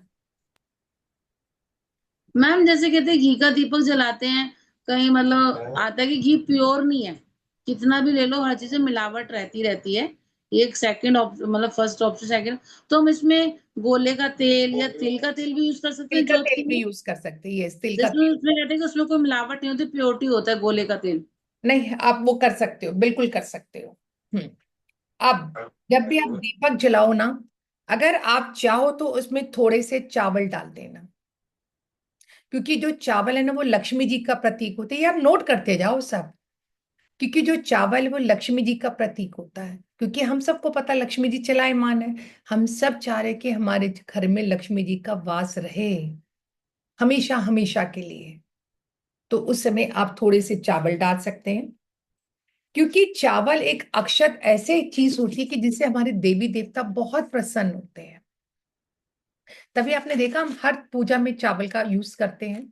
मैम जैसे कहते हैं घी का दीपक जलाते हैं, कहीं मतलब आता है कि घी प्योर नहीं है, कितना भी ले लो हर चीज में मिलावट रहती है। एक सेकंड मतलब फर्स्ट ऑप्शन सेकंड, तो हम इसमें गोले का तेल या तिल का तेल भी यूज कर सकते तिल हैं का जोत के तेल भी लिए। यूज कर सकते हैं, यस, तिल का जिसमें तेल। उसमें कहते हैं कि उसमें कोई मिलावट नहीं होती, प्योरिटी होता है गोले का तेल। नहीं, आप वो कर सकते हो, बिल्कुल कर सकते हो। अब जब भी आप दीपक जलाओ ना, अगर आप चाहो तो उसमें थोड़े से चावल डाल देना, क्योंकि जो चावल है ना, वो लक्ष्मी जी का प्रतीक होते हैं। ये आप नोट करते जाओ सब, क्योंकि जो चावल है वो लक्ष्मी जी का प्रतीक होता है। क्योंकि हम सबको पता लक्ष्मी जी चलायमान है। हम सब चाह रहे कि हमारे घर में लक्ष्मी जी का वास रहे हमेशा हमेशा के लिए। तो उस समय आप थोड़े से चावल डाल सकते हैं, क्योंकि चावल एक अक्षत ऐसे चीज होती है कि जिससे हमारे देवी देवता बहुत प्रसन्न होते हैं। तभी आपने देखा हम हर पूजा में चावल का यूज करते हैं।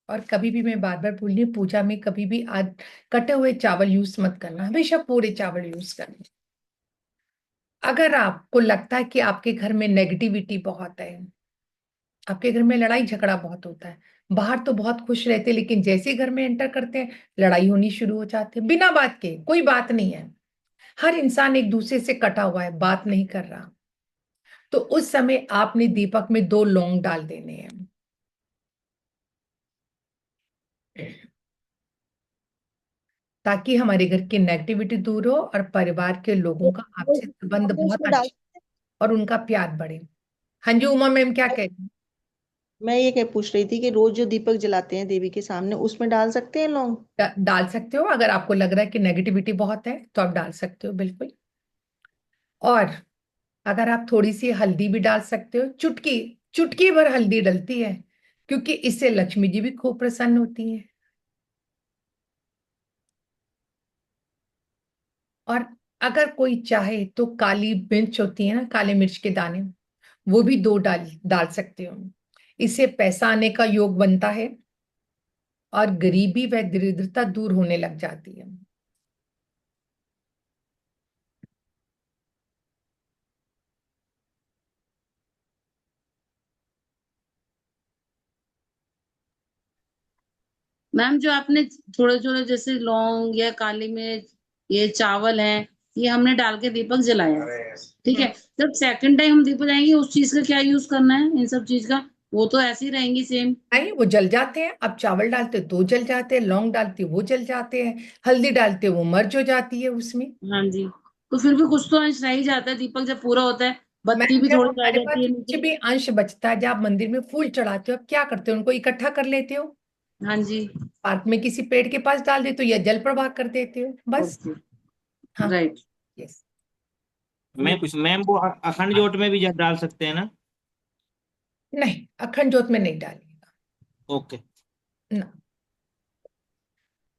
और कभी भी, मैं बार बार बोल रही हूँ, पूजा में कभी भी आज कटे हुए चावल यूज मत करना, हमेशा पूरे चावल यूज करना। अगर आपको लगता है कि आपके घर में नेगेटिविटी बहुत है, आपके घर में लड़ाई झगड़ा बहुत होता है, बाहर तो बहुत खुश रहते, लेकिन जैसे ही घर में एंटर करते हैं लड़ाई होनी शुरू हो जाती है बिना बात के। कोई बात नहीं है, हर इंसान एक दूसरे से कटा हुआ है, बात नहीं कर रहा। तो उस समय आपने दीपक में 2 लौंग डाल देने हैं, ताकि हमारे घर की नेगेटिविटी दूर हो और परिवार के लोगों का आपसे संबंध बहुत उसमें डाल, अच्छा और उनका प्यार बढ़े। हाँ जी उमा मैम, क्या कह रही हैं? मैं ये क्या पूछ रही थी कि रोज जो दीपक जलाते हैं देवी के सामने उसमें डाल सकते हैं लौंग? डाल सकते हो, अगर आपको लग रहा है कि नेगेटिविटी बहुत है तो आप डाल सकते हो, बिल्कुल। और अगर आप थोड़ी सी हल्दी भी डाल सकते हो, चुटकी चुटकी भर हल्दी डलती है, क्योंकि इससे लक्ष्मी जी भी खूब प्रसन्न होती है। और अगर कोई चाहे तो काली मिर्च होती है ना, काले मिर्च के दाने, वो भी 2 डाल डाल सकते हो। इससे पैसा आने का योग बनता है और गरीबी व दरिद्रता दूर होने लग जाती है। मैम जो आपने थोड़े थोड़े जैसे लौंग या काली मिर्च, ये चावल है, ये हमने डाल के दीपक जलाया, ठीक है। जब सेकंड टाइम हम दीपक जाएंगे उस चीज का क्या यूज करना है, इन सब चीज का? वो तो ऐसे ही रहेंगी सेम। नहीं, वो जल जाते हैं। अब चावल डालते हो तो जल जाते हैं, लौंग डालते हो वो जल जाते हैं, हल्दी डालते हो वो मर्ज हो जाती है उसमें। हाँ जी, तो फिर भी कुछ तो अंश रह ही जाता है, दीपक जब पूरा होता है, मैं बत्ती भी जब थोड़ी रह हमारे जाती पास है कुछ नीचे। भी अंश बचता है, जब आप मंदिर में फूल चढ़ाते हो, आप क्या करते हो? उनको इकट्ठा कर लेते हो, हाँ जी। पार्क में किसी पेड़ के पास डाल देते हो, या जल प्रवाह कर देते हो, बस। ओके। हाँ, राइट। यस। मैं कुछ मैम वो अखंड जोत में भी डाल सकते हैं ना? नहीं, अखंड जोत में नहीं डालिएगा ओके। ना।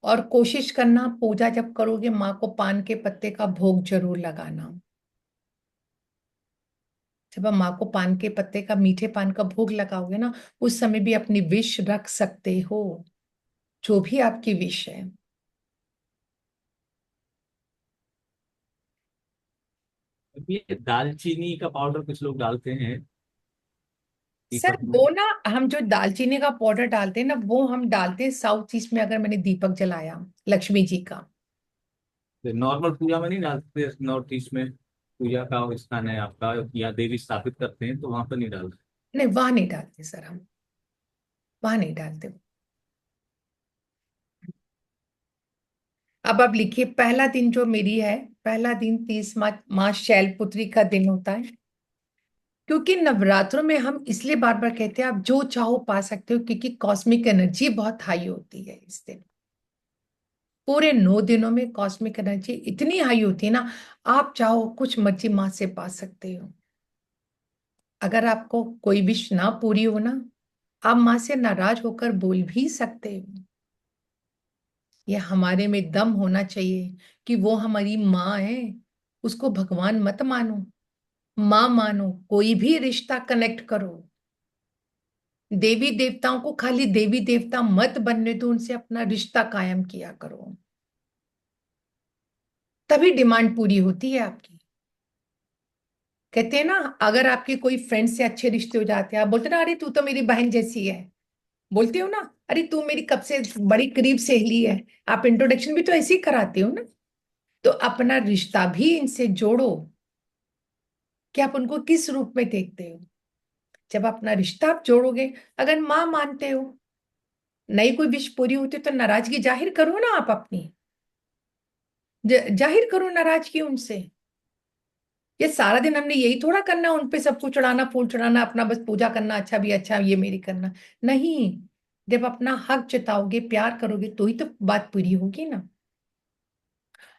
और कोशिश करना, पूजा जब करोगे माँ को पान के पत्ते का भोग जरूर लगाना। जब आप माँ को पान के पत्ते का, मीठे पान का भोग लगाओगे ना, उस समय भी अपनी विश रख सकते हो, जो भी आपकी विश है। ये दालचीनी का पाउडर कुछ लोग डालते हैं सर दीपक में। वो ना, हम जो दालचीनी का पाउडर डालते हैं ना, वो हम डालते हैं साउथ ईस्ट में। अगर मैंने दीपक जलाया लक्ष्मी जी का, नॉर्मल पूजा में नहीं डालते, नॉर्थ ईस्ट में पूजा का स्थान है आपका या देवी स्थापित करते हैं तो वहां पर नहीं डालते। नहीं, वहां नहीं डालते सर, हम वहां नहीं डालते। अब आप लिखिए, पहला दिन जो मेरी है, पहला दिन 30 मास शैलपुत्री का दिन होता है। क्योंकि नवरात्रों में हम इसलिए बार बार कहते हैं आप जो चाहो पा सकते हो, क्योंकि कॉस्मिक एनर्जी बहुत हाई होती है इस दिन। पूरे 9 दिनों में कॉस्मिक एनर्जी इतनी हाई होती है ना, आप चाहो कुछ मर्जी माँ से पा सकते हो। अगर आपको कोई विश ना पूरी हो ना, आप माँ से नाराज होकर बोल भी सकते हो। ये हमारे में दम होना चाहिए कि वो हमारी माँ है, उसको भगवान मत मानो, माँ मानो। कोई भी रिश्ता कनेक्ट करो, देवी देवताओं को खाली देवी देवता मत बनने दो, उनसे अपना रिश्ता कायम किया करो, तभी डिमांड पूरी होती है आपकी। कहते हैं ना, अगर आपके कोई फ्रेंड से अच्छे रिश्ते हो जाते हैं, आप बोलते ना, अरे तू तो मेरी बहन जैसी है, बोलते हो ना, अरे तू मेरी कब से बड़ी करीब सहेली है। आप इंट्रोडक्शन भी तो ऐसे ही कराते हो ना। तो अपना रिश्ता भी इनसे जोड़ो कि आप उनको किस रूप में देखते हो। जब अपना रिश्ता आप जोड़ोगे, अगर माँ मानते हो, नई कोई विश पूरी होती है तो नाराजगी जाहिर करो ना, आप अपनी जाहिर करो नाराजगी उनसे। ये सारा दिन हमने यही थोड़ा करना, उन पे सब कुछ चढ़ाना, फूल चढ़ाना, अपना बस पूजा करना, अच्छा भी अच्छा ये मेरी करना नहीं। जब अपना हक जताओगे, प्यार करोगे, तो ही तो बात पूरी होगी ना।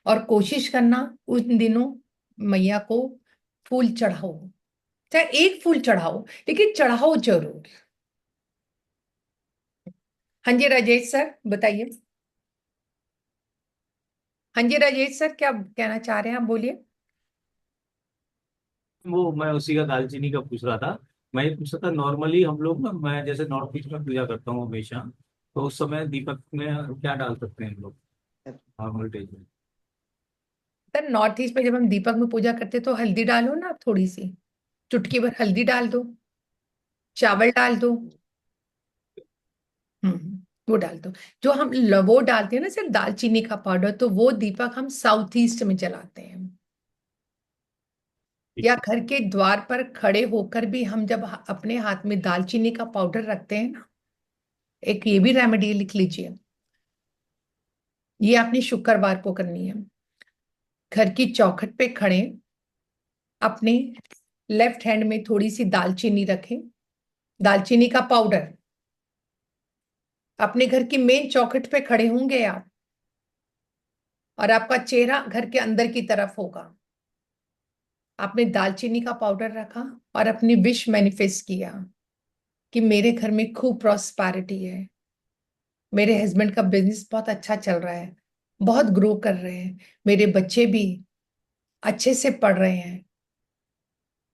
और कोशिश करना उन दिनों मैया को फूल चढ़ाओ, चाहे एक फूल चढ़ाओ, लेकिन चढ़ाओ जरूर। हाँ जी राजेश सर बताइए। हाँ जी राजेश सर, क्या कहना चाह रहे हैं आप, बोलिए। वो मैं उसी का दालचीनी का पूछ रहा था। मैं ये पूछ रहा था, नॉर्मली हम लोग ना, मैं जैसे नॉर्थ ईस्ट में पूजा करता हूँ हमेशा, तो उस समय दीपक में क्या डाल सकते हैं हम लोग नॉर्मल डेज में? सर नॉर्थ ईस्ट में जब हम दीपक में पूजा करते तो हल्दी डालो ना, थोड़ी सी चुटकी भर हल्दी डाल दो, चावल डाल दो। वो डाल दो। जो हम वो डालते हैं ना सर, दालचीनी का पाउडर, तो वो दीपक हम साउथ ईस्ट में जलाते हैं। या घर के द्वार पर खड़े होकर भी हम जब अपने हाथ में दालचीनी का पाउडर रखते हैं ना, एक ये भी रेमेडी लिख लीजिए, ये आपने शुक्रवार को करनी है। घर की चौखट पे खड़े, अपने लेफ्ट हैंड में थोड़ी सी दालचीनी रखें, दालचीनी का पाउडर। अपने घर की मेन चौखट पे खड़े होंगे आप, और आपका चेहरा घर के अंदर की तरफ होगा। आपने दालचीनी का पाउडर रखा और अपनी विश मैनिफेस्ट किया कि मेरे घर में खूब प्रॉस्पेरिटी है, मेरे हस्बैंड का बिजनेस बहुत अच्छा चल रहा है, बहुत ग्रो कर रहे हैं, मेरे बच्चे भी अच्छे से पढ़ रहे हैं,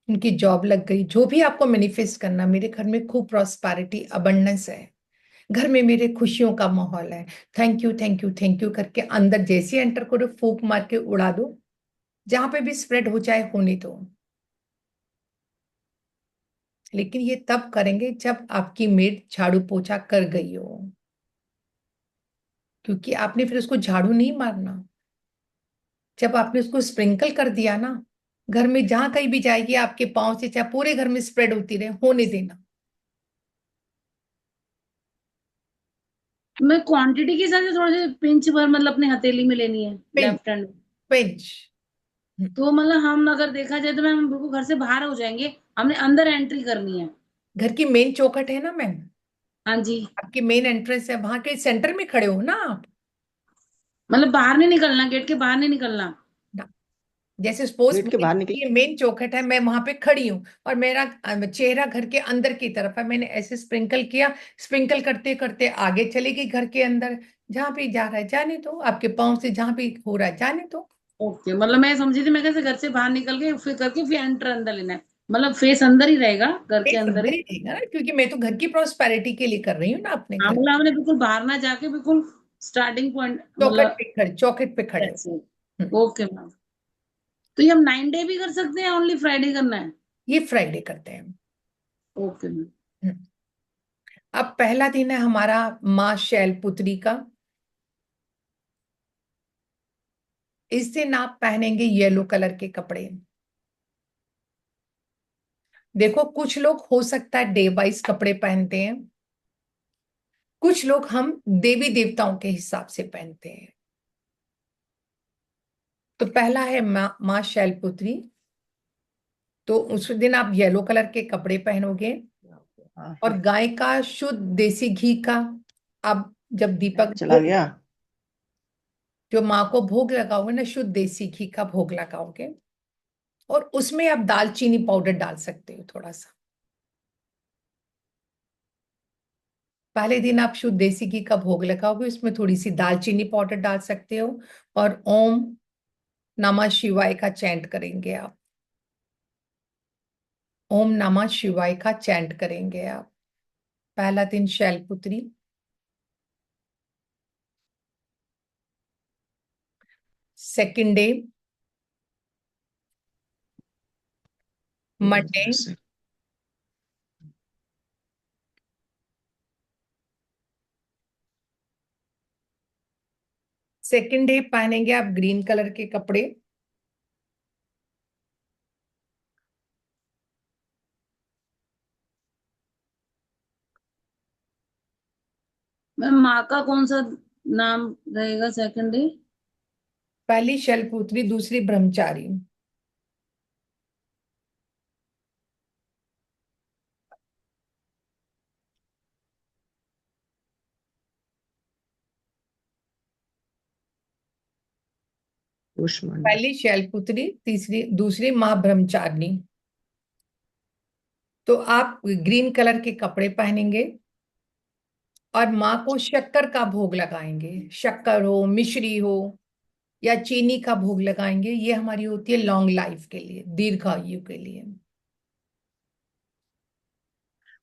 उनकी जॉब लग गई। जो भी आपको मैनिफेस्ट करना, मेरे घर में खूब प्रॉस्पेरिटी अबंडेंस है, घर में मेरे खुशियों का माहौल है, thank you thank you thank you करके अंदर जैसे एंटर करो, फूंक मार के उड़ा दो, जहां पे भी स्प्रेड हो जाए होने दो। लेकिन ये तब करेंगे जब आपकी मेड झाड़ू पोछा कर गई हो, क्योंकि आपने फिर उसको झाड़ू नहीं मारना। जब आपने उसको स्प्रिंकल कर दिया ना, घर में जहां कहीं भी जाएगी आपके पांव से, चाहे पूरे घर में स्प्रेड होती रहे, होने देना। मैं क्वांटिटी के हिसाब से थोड़ा सा पिंच भर मतलब अपने हथेली में लेनी है पिंच, लेफ्ट हैंड। पिंच। तो मतलब हम अगर देखा जाए तो मैम बिल्कुल घर से बाहर हो जाएंगे, हमने अंदर एंट्री करनी है। घर की मेन चौखट है ना मैम, हाँ जी। आपकी मेन एंट्रेंस है, वहां के सेंटर में खड़े हो ना आप। मतलब बाहर नहीं निकलना, गेट के बाहर नहीं निकलना। ना, जैसे सपोज गेट के बाहर निकल। ये मेन चौखट है, मैं वहां पे खड़ी हूँ और मेरा चेहरा घर के अंदर की तरफ है, मैंने ऐसे स्प्रिंकल किया, स्प्रिंकल करते करते आगे चली गई घर के अंदर, जहां भी जा रहा है जाने दो, आपके पाँव से जहां भी हो रहा है जाने दो। ओके, मतलब मैं समझी थी, मैं कैसे घर से बाहर निकल के फिर करके फिर एंटर अंदर लेना है, मतलब फेस अंदर ही रहेगा घर के फेस अंदर अंदर ही। ही रहेगा ना, क्योंकि मैं तो घर की प्रॉस्पेरिटी के लिए कर रही हूँ ना अपने हाँ, घर। मतलब हमने बिल्कुल बाहर ना जाके बिल्कुल स्टार्टिंग पॉइंट चौखट मतलब। पे खड़े, चौखट पे खड़े हो। Okay ma'am. तो ये हम 9 डे भी कर सकते हैं, ओनली फ्राइडे करना है? ये फ्राइडे करते हैं। Okay ma'am. अब पहला दिन है हमारा माँ शैलपुत्री का। इस दिन आप पहनेंगे येलो कलर के कपड़े। देखो कुछ लोग हो सकता है डे वाइज कपड़े पहनते हैं, कुछ लोग हम देवी देवताओं के हिसाब से पहनते हैं। तो पहला है माँ शैलपुत्री, तो उस दिन आप येलो कलर के कपड़े पहनोगे और गाय का शुद्ध देसी घी का आप जब दीपक चला गया। जो माँ को भोग लगाओगे ना, शुद्ध देसी घी का भोग लगाओगे और उसमें आप दालचीनी पाउडर डाल सकते हो थोड़ा सा। पहले दिन आप शुद्ध देसी घी का भोग लगाओगे, उसमें थोड़ी सी दालचीनी पाउडर डाल सकते हो और ओम नमः शिवाय का चैंट करेंगे आप। ओम नमः शिवाय का चैंट करेंगे आप। पहला दिन Shailputri, second day Monday, second day पहनेंगे आप ग्रीन कलर के कपड़े। मैम माँ का कौन सा नाम रहेगा सेकंड डे? पहली शैलपुत्री, दूसरी ब्रह्मचारी। पहली शैलपुत्री, तीसरी दूसरी माँ ब्रह्मचारिणी। तो आप ग्रीन कलर के कपड़े पहनेंगे और माँ को शक्कर का भोग लगाएंगे। शक्कर हो, मिश्री हो या चीनी का भोग लगाएंगे। ये हमारी होती है लॉन्ग लाइफ के लिए, दीर्घायु के लिए।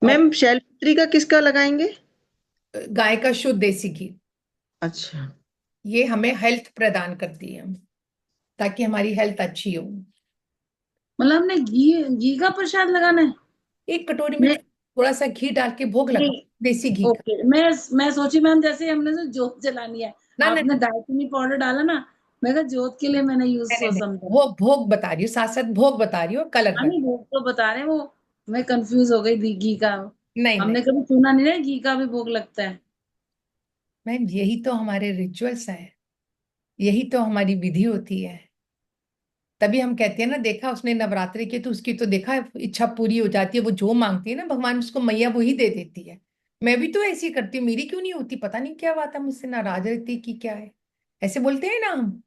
मैम शैलपुत्री का किसका लगाएंगे? गाय का शुद्ध देसी घी। अच्छा। ये हमें हेल्थ प्रदान करती है ताकि हमारी हेल्थ अच्छी हो। मतलब हमने घी घी का प्रसाद लगाना है? एक कटोरी में थोड़ा सा घी डाल के भोग लगाओ, देसी घी का। ओके, मैं सोची मैम जैसे हमने तो जोत जलानी है, ना ना आपने दालचीनी पाउडर डाला ना, मैं कहा जोत के लिए मैंने यूज समझा। वो भोग बता रही हूँ, साथ साथ भोग बता रही हूँ, कलर नहीं वो तो बता रहे हैं, वो मैं कंफ्यूज हो गई घी का। नहीं हमने नहीं कभी सुना नहीं ना घी का भी भोग लगता है। मैम, यही तो हमारे रिचुअल्स है, यही तो हमारी विधि होती है। तभी हम कहते हैं ना, देखा उसने नवरात्रि के तो उसकी तो देखा इच्छा पूरी हो जाती है। वो जो मांगती है ना भगवान उसको मैया वही दे देती है। मैं भी तो ऐसी करती हूँ, मेरी क्यों नहीं होती, पता नहीं क्या बात है, मुझसे नाराज रहती कि क्या है। ऐसे बोलते हैं ना हम,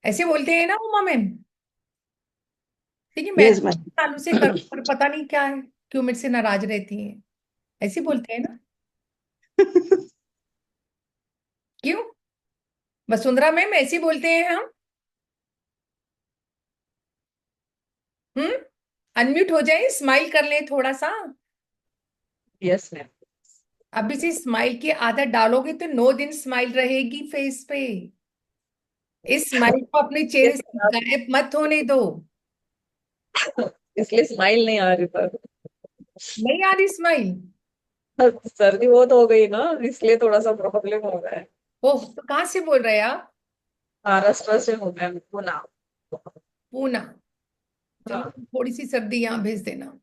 ऐसे बोलते हैं ना उमा मैम। देखिए मैं यस मैम। सालों से कर पर पता नहीं क्या है, क्यों मेरे से नाराज रहती हैं। ऐसे बोलते हैं ना, क्यों वसुंधरा मैम ऐसे बोलते हैं हम। हम्म, अनम्यूट हो जाए, स्माइल कर ले थोड़ा सा। Yes ma'am. अभी से स्माइल की आदत डालोगे तो 9 दिन स्माइल रहेगी फेस पे। इस स्माइल को अपने चेहरे से गायब मत होने दो। इसलिए स्माइल नहीं आ रही पर नहीं आ रही स्माइल? सर्दी बहुत हो गई ना, इसलिए थोड़ा सा प्रॉब्लम हो रहा है। ओह, तो कहाँ से बोल रहे हैं आप? महाराष्ट्र से हूँ मैम, पुणे। पूना? चलो हाँ। थोड़ी सी सर्दी यहाँ भेज देना,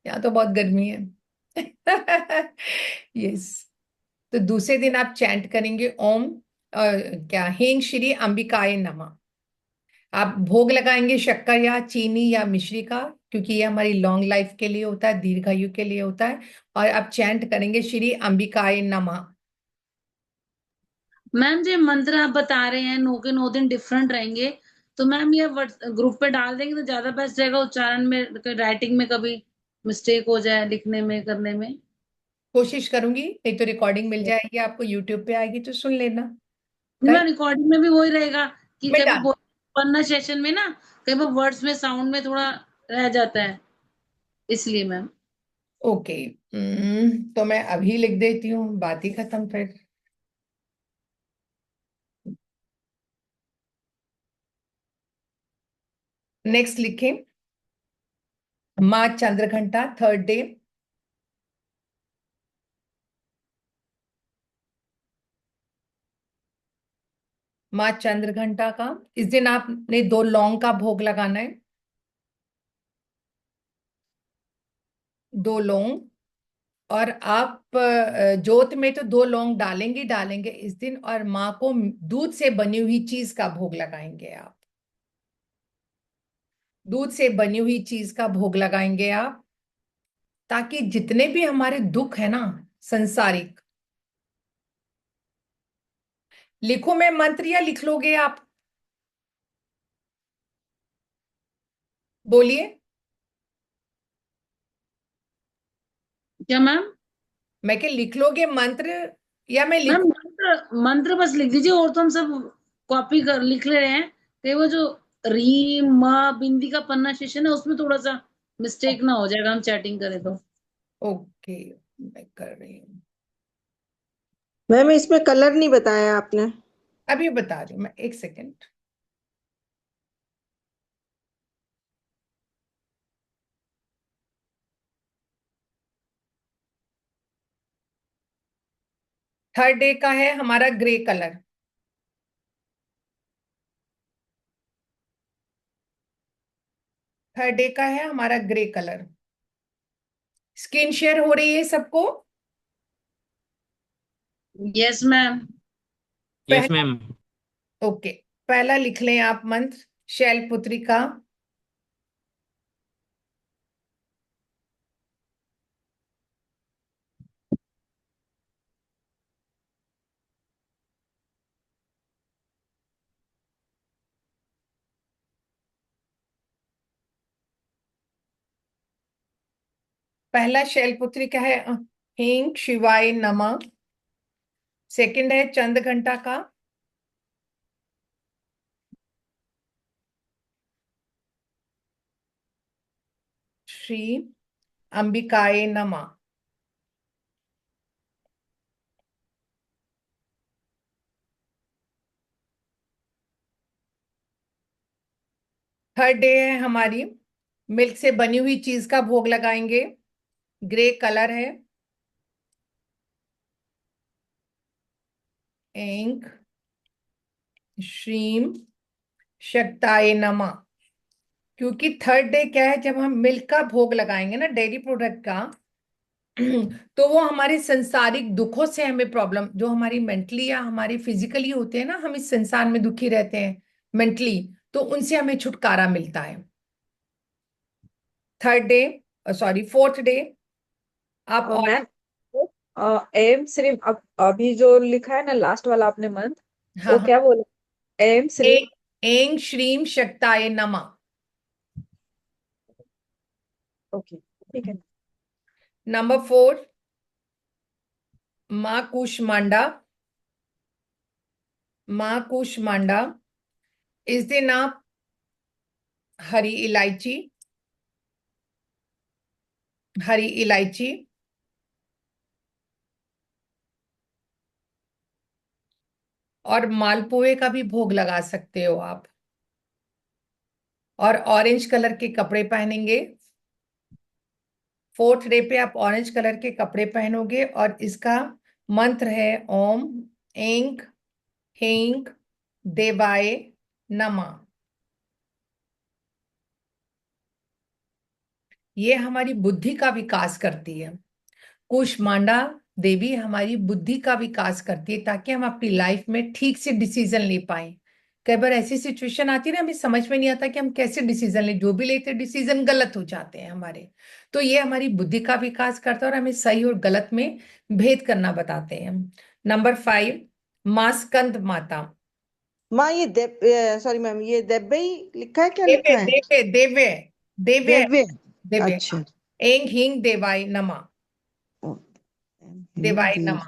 यहाँ तो बहुत गर्मी है। यस। तो दूसरे दिन आप चैंट करेंगे ओम क्या हेंग श्री अंबिकाय नमः। आप भोग लगाएंगे शक्कर या चीनी या मिश्री का, क्योंकि ये हमारी लॉन्ग लाइफ के लिए होता है, दीर्घायु के लिए होता है। और आप चैंट करेंगे श्री अंबिकाय नमः। मैम जो मंत्र आप बता रहे हैं 9 के 9 दिन डिफरेंट रहेंगे, तो मैम ये ग्रुप पे डाल देंगे तो ज्यादा बेस्ट रहेगा, उच्चारण में राइटिंग में कभी मिस्टेक हो जाए लिखने में करने में। कोशिश करूंगी, नहीं तो रिकॉर्डिंग मिल जाएगी आपको, यूट्यूब पे आएगी तो सुन लेना। मैं रिकॉर्डिंग में भी वही रहेगा कि मैं कभी डाल पढ़ना सेशन में ना, कई बार वर्ड्स में साउंड में थोड़ा रह जाता है, इसलिए मैम। ओके। तो मैं अभी लिख देती हूँ, बात ही खत्म फिर। नेक्स्ट लिखें, माँ चंद्रघंटा, थर्ड डे। माँ चंद्रघंटा का। इस दिन आपने 2 लौंग का भोग लगाना है, 2 लौंग। और आप जोत में तो 2 लौंग डालेंगे डालेंगे इस दिन, और माँ को दूध से बनी हुई चीज का भोग लगाएंगे आप। दूध से बनी हुई चीज का भोग लगाएंगे आप, ताकि जितने भी हमारे दुख है ना संसारिक। लिखो मैं मंत्र या लिख लोगे आप? बोलिए। क्या मैम? मैं क्या लिख लोगे मंत्र या मैं मैम लिखूं? मंत्र बस लिख दीजिए, और तो हम सब कॉपी कर लिख ले रहे हैं। तो वो जो री म बिंदी का पन्ना शेषन है, उसमें थोड़ा सा मिस्टेक ना हो जाएगा, हम चैटिंग करें तो। ओके, मैं कर रही हूँ। मैम इसमें कलर नहीं बताया आपने। अभी बता रही हूँ मैं, 1 सेकेंड। थर्ड डे का है हमारा ग्रे कलर। थर्ड डे का है हमारा ग्रे कलर। स्क्रीन शेयर हो रही है सबको? Yes ma'am. यस पहला, मैम। ओके, पहला लिख लें आप मंत्र, शैलपुत्री का। पहला शैलपुत्री का है ह्रीं शिवाय नमः। सेकंड है चंद घंटा का। श्री अंबिकाय नमः। थर्ड डे है हमारी मिल्क से बनी हुई चीज का भोग लगाएंगे, ग्रे कलर है। ऐं श्रीम शक्ताय नमः। क्योंकि थर्ड डे क्या है, जब हम मिल्क का भोग लगाएंगे ना, डेयरी प्रोडक्ट का, तो वो हमारे संसारिक दुखों से हमें प्रॉब्लम, जो हमारी मेंटली या हमारी फिजिकली होते हैं ना, हम इस संसार में दुखी रहते हैं मेंटली, तो उनसे हमें छुटकारा मिलता है। Third day, sorry fourth day, आप और मैम एम श्री अभी जो लिखा है ना लास्ट वाला आपने मंथ, हाँ वो हाँ, क्या बोला? एम श्री ऐं श्रीम शक्ताय नमः। ओके ठीक है। नंबर 4, माँ कूष्मांडा। माँ कूष्मांडा, इस दिन आप हरी इलायची, हरी इलायची और मालपुए का भी भोग लगा सकते हो आप। और ऑरेंज कलर के कपड़े पहनेंगे। फोर्थ डे पे आप ऑरेंज कलर के कपड़े पहनोगे, और इसका मंत्र है ओम ऐं ह्रीं देवाय नमः। ये हमारी बुद्धि का विकास करती है। कूष्मांडा देवी हमारी बुद्धि का विकास करती है, ताकि हम अपनी लाइफ में ठीक से डिसीजन ले पाए। कई बार ऐसी सिचुएशन आती है ना, हमें समझ में नहीं आता कि हम कैसे डिसीजन ले, जो भी लेते डिसीजन गलत हो जाते हैं हमारे। तो ये हमारी बुद्धि का विकास करता है और हमें सही और गलत में भेद करना बताते हैं। नंबर 5, माँ स्कंद माता। माँ ये सॉरी मैम, ये देव्य ही लिखा है, क्या देवे लिखा है? देवे देवे देवे देव्य। देवे। अच्छा। ऐं ह्रीं देवाय नमः। ओ, देवाय देव। नमः।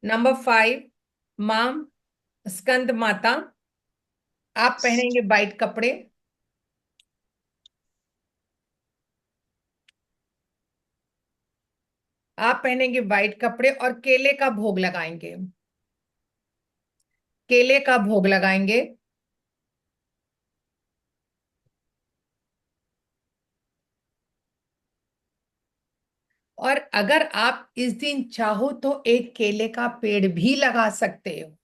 नंबर 5, माँ स्कंद माता। आप पहनेंगे वाइट कपड़े। आप पहनेंगे वाइट कपड़े और केले का भोग लगाएंगे। केले का भोग लगाएंगे। और अगर आप इस दिन चाहो तो एक केले का पेड़ भी लगा सकते हो।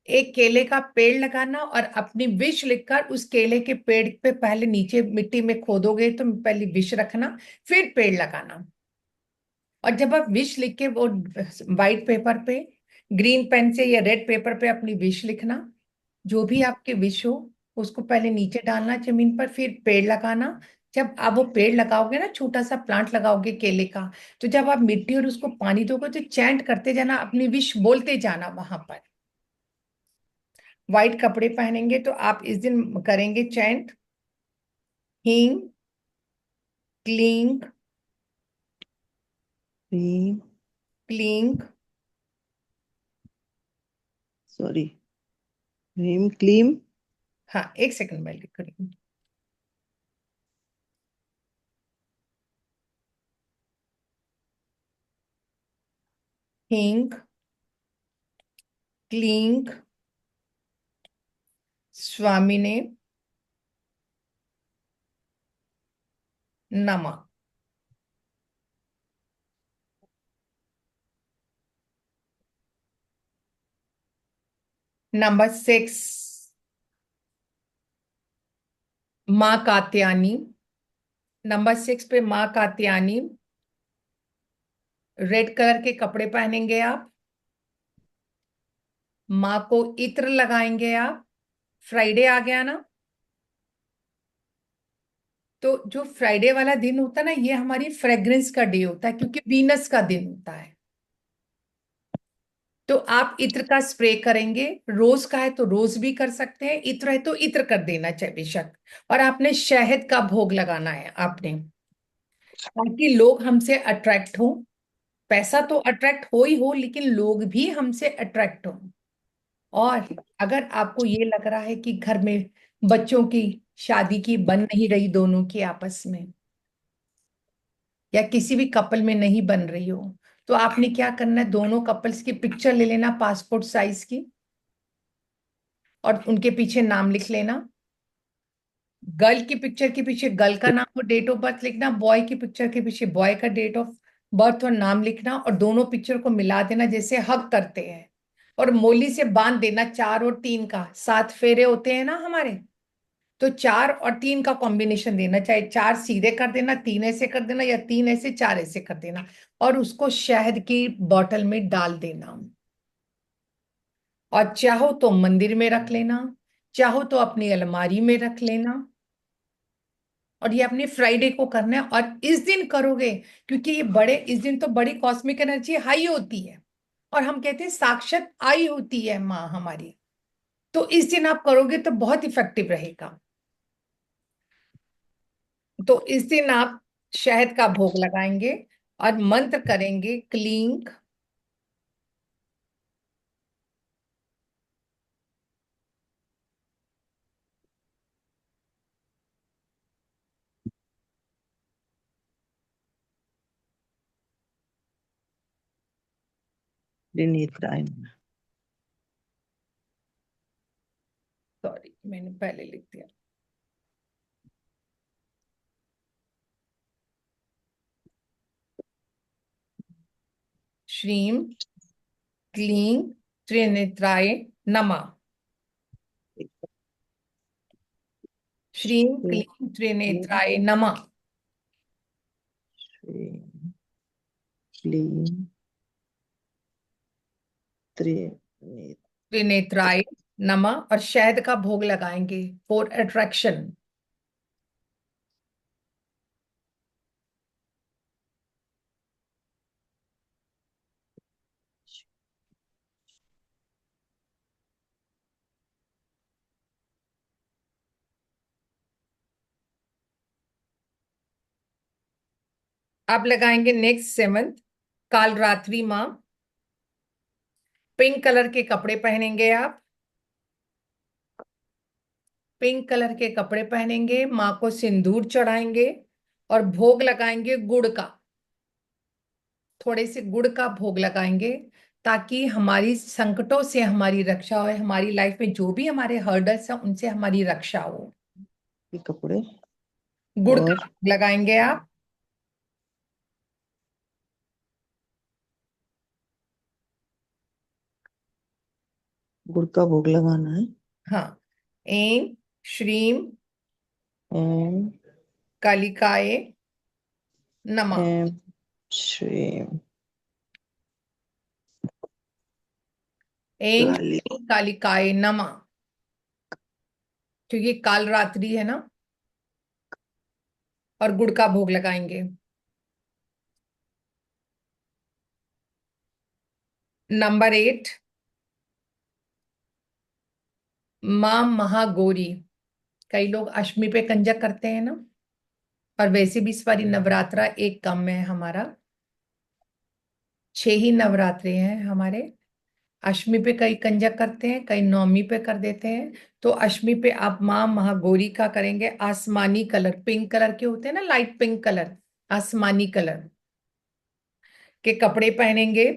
एक केले का पेड़ लगाना और अपनी विश लिखकर उस केले के पेड़ पे पहले नीचे मिट्टी में खोदोगे तो पहले विश रखना, फिर पेड़ लगाना। और जब आप विश लिख के वो वाइट पेपर पे, ग्रीन पेन से या रेड पेपर पे अपनी विश लिखना, जो भी आपके विश हो उसको पहले नीचे डालना जमीन पर, फिर पेड़ लगाना। जब आप वो पेड़ लगाओगे ना, छोटा सा प्लांट लगाओगे केले का, तो जब आप मिट्टी और उसको पानी दोगे तो चैंट करते जाना, अपनी विश बोलते जाना वहां पर। व्हाइट कपड़े पहनेंगे तो आप इस दिन करेंगे चैंट, हींग क्लींग ह्रीम, क्लींग सॉरी, ह्रीम क्लीम, हाँ एक सेकंड में लिख रही हूँ। हींग क्लींग स्वामिने नमः। नंबर 6, माँ कात्यायनी। नंबर 6 पे माँ कात्यायनी, रेड कलर के कपड़े पहनेंगे आप, माँ को इत्र लगाएंगे आप। फ्राइडे आ गया ना, तो जो फ्राइडे वाला दिन होता है ना, ये हमारी फ्रेग्रेंस का डे होता है क्योंकि वीनस का दिन होता है। तो आप इत्र का स्प्रे करेंगे, रोज का है तो रोज भी कर सकते हैं, इत्र है तो इत्र कर देना चाहिए बेशक। और आपने शहद का भोग लगाना है आपने, ताकि लोग हमसे अट्रैक्ट हो। पैसा तो अट्रैक्ट हो ही हो, लेकिन लोग भी हमसे अट्रैक्ट हो। और अगर आपको ये लग रहा है कि घर में बच्चों की शादी की बन नहीं रही दोनों की आपस में, या किसी भी कपल में नहीं बन रही हो, तो आपने क्या करना है, दोनों कपल्स की पिक्चर ले लेना पासपोर्ट साइज की, और उनके पीछे नाम लिख लेना। गर्ल की पिक्चर के पीछे गर्ल का नाम और डेट ऑफ बर्थ लिखना, बॉय की पिक्चर के पीछे बॉय का डेट ऑफ बर्थ और नाम लिखना, और दोनों पिक्चर को मिला देना जैसे हग करते हैं, और मोली से बांध देना 4 और 3 का, 7 फेरे होते हैं ना हमारे, तो 4 और 3 का कॉम्बिनेशन देना, चाहे 4 सीधे कर देना, 3 ऐसे कर देना, या 3 ऐसे 4 ऐसे कर देना, और उसको शहद की बोतल में डाल देना। और चाहो तो मंदिर में रख लेना, चाहो तो अपनी अलमारी में रख लेना। और ये अपने फ्राइडे को करना है, और इस दिन करोगे क्योंकि ये बड़े, इस दिन तो बड़ी कॉस्मिक एनर्जी हाई होती है, और हम कहते हैं साक्षात आई होती है माँ हमारी। तो इस दिन आप करोगे तो बहुत इफेक्टिव रहेगा। तो इस दिन आप शहद का भोग लगाएंगे और मंत्र करेंगे क्लीं त्रिनेत्राय, सॉरी मैंने पहले लिख दिया, श्रीम क्लीं त्रिनेत्राय नमः। श्रीं क्लीं त्रिनेत्राय नमः। श्रीम क्लीम त्रिनेत्र, त्रिनेत्राय नमः, और शहद का भोग लगाएंगे फॉर अट्रैक्शन। आप लगाएंगे नेक्स्ट 7th काल रात्रि माँ, पिंक कलर के कपड़े पहनेंगे आप, पिंक कलर के कपड़े पहनेंगे, माँ को सिंदूर चढ़ाएंगे और भोग लगाएंगे गुड़ का, थोड़े से गुड़ का भोग लगाएंगे, ताकि हमारी संकटों से हमारी रक्षा हो, हमारी लाइफ में जो भी हमारे हर्डल्स हैं उनसे हमारी रक्षा हो। ये कपड़े गुड़ का और भोग लगाएंगे आप। गुड़ का भोग लगाना है। हाँ। ऐं श्रीम एम कालिकाए नमः। एम श्री ऐं काली श्रीम कालिकाए नमः, क्योंकि काल रात्रि है ना, और गुड़ का भोग लगाएंगे। नंबर 8, माँ महागौरी। कई लोग अष्टमी पे कंजक करते हैं ना, और वैसे भी इस बारी नवरात्रा एक कम है हमारा, 6 ही नवरात्रे हैं हमारे। अष्टमी पे कई कंजक करते हैं, कई नवमी पे कर देते हैं। तो अष्टमी पे आप माँ महागौरी का करेंगे। आसमानी कलर, पिंक कलर के होते हैं ना, लाइट पिंक कलर, आसमानी कलर के कपड़े पहनेंगे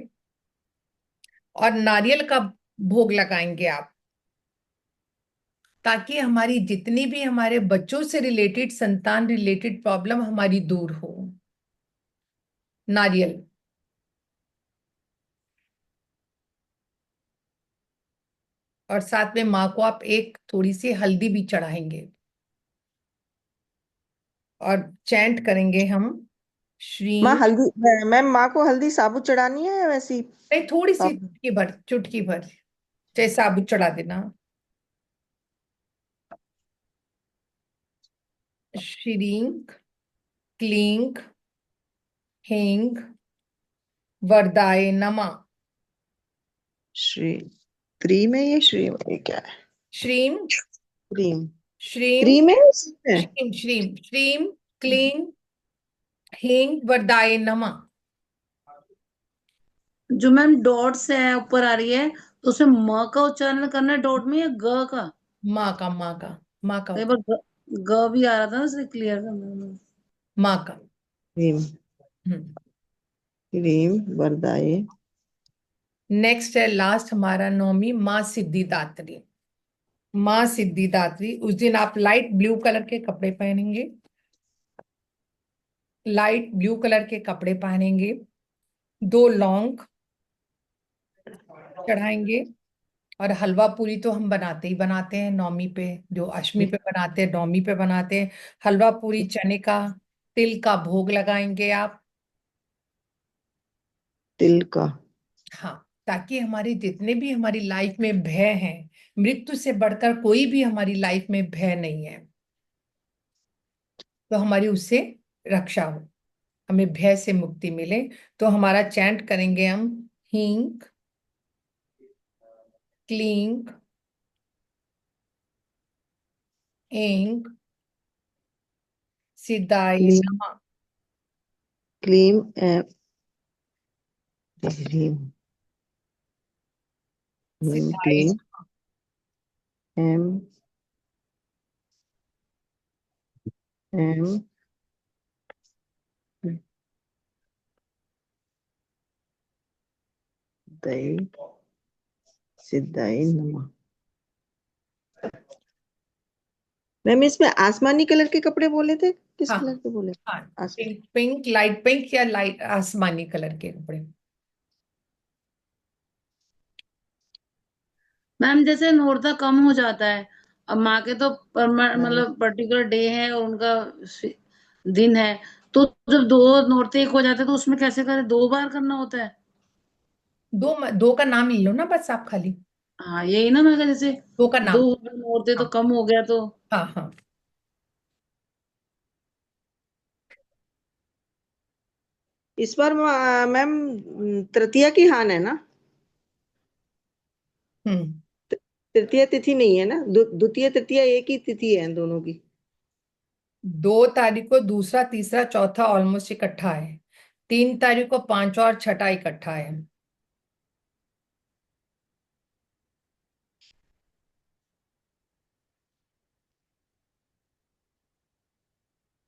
और नारियल का भोग लगाएंगे आप, ताकि हमारी जितनी भी हमारे बच्चों से रिलेटेड, संतान रिलेटेड प्रॉब्लम हमारी दूर हो। नारियल। और साथ में माँ को आप एक थोड़ी सी हल्दी भी चढ़ाएंगे, और चैंट करेंगे हम माँ श्री। हल्दी, मैम माँ को हल्दी साबुत चढ़ानी है या वैसी नहीं, थोड़ी सी, पाउडर? चुटकी भर, चुटकी भर, चाहे साबुत चढ़ा देना। श्रीं क्लीं ह्रीं वरदाय नमः। श्री क्रीम है ये, श्री ये क्या है? श्रीं क्रीम श्रीं क्रीम है इसमें? श्रीं श्रीं श्रीं क्लीं ह्रीं वरदाय नमः। जो मैम डॉट्स है ऊपर आ रही है, तो उसमें म का उच्चारण करना है डॉट में या ग का? माँ का, माँ का, माँ का कई होता बार ग भी आ रहा था ना, इसलिए क्लियर करना है। माँ का। क्रीम हम्म। क्रीम वरदाई। नेक्स्ट है लास्ट हमारा नवमी, माँ सिद्धिदात्री। माँ सिद्धिदात्री, उस दिन आप लाइट ब्लू कलर के कपड़े पहनेंगे, लाइट ब्लू कलर के कपड़े पहनेंगे, 2 लौंग चढ़ाएंगे, और हलवा पूरी तो हम बनाते ही बनाते हैं नवमी पे, जो अष्टमी पे बनाते हैं नवमी पे बनाते हैं। हलवा पूरी, चने का, तिल का भोग लगाएंगे आप। तिल का। हाँ, ताकि हमारे जितने भी हमारी लाइफ में भय हैं, मृत्यु से बढ़कर कोई भी हमारी लाइफ में भय नहीं है, तो हमारी उससे रक्षा हो, हमें भय से मुक्ति मिले। तो हमारा चैंट करेंगे हम, हींग क्लीं ऐं सिद्धाय क्लीम नमः। क्लीम क्लीम सिद्धाय क्लीम एम एम दई सिद्धाई नमः। मैम इसमें आसमानी कलर के कपड़े बोले थे, किस हाँ कलर के बोले? हाँ, आसमानी। पिंक पिंक, लाइट पिंक या लाइट आसमानी कलर के कपड़े। मैम जैसे नोरता कम हो जाता है, अब माँ के तो मतलब पर्टिकुलर डे है और उनका दिन है, तो जब 2 नोरते एक हो जाते हैं तो उसमें कैसे करें? 2 बार करना होता है? दो का नाम ले लो ना बस आप खाली, हाँ यही ना, मैं कहा जैसे 2 का नाम। 2 नोरते तो हाँ कम हो गया तो। हाँ हाँ। इस बार मैम तृतीया की हान है ना? हम्म। तृतीया तिथि नहीं है ना? द्वितीय तृतीया एक ही तिथि है दोनों की। 2 तारीख को दूसरा, तीसरा, चौथा ऑलमोस्ट इकट्ठा है। 3 तारीख को पांचवा और छठा इकट्ठा है।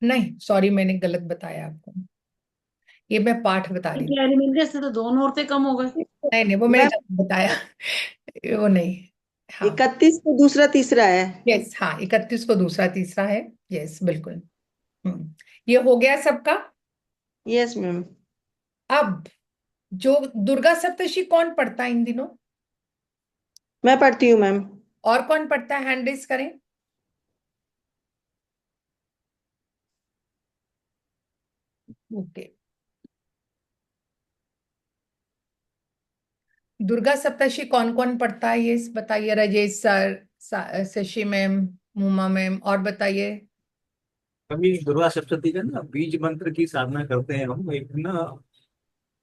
नहीं सॉरी, मैंने गलत बताया आपको, ये मैं पाठ बता रही थी। कह रही मिल गए, इससे तो 2 नोरते कम हो गए। नहीं नहीं, वो मैंने मैम गलत बताया। वो नहीं। हाँ 31 को दूसरा तीसरा है। यस, हाँ 31 को दूसरा तीसरा है। यस बिल्कुल। ये हो गया सबका। Yes ma'am. अब जो दुर्गा सप्तशी कौन पढ़ता है इन दिनों? मैं पढ़ती हूँ मैम। और कौन पढ़ता है? हैंड रेज करें। ओके। दुर्गा सप्तशी कौन कौन पढ़ता है ये बताइए। Rajesh sir, Shashi ma'am, Muma ma'am, और बताइए। कभी दुर्गा सप्तशी का ना बीज मंत्र की साधना करते हैं हम। एक ना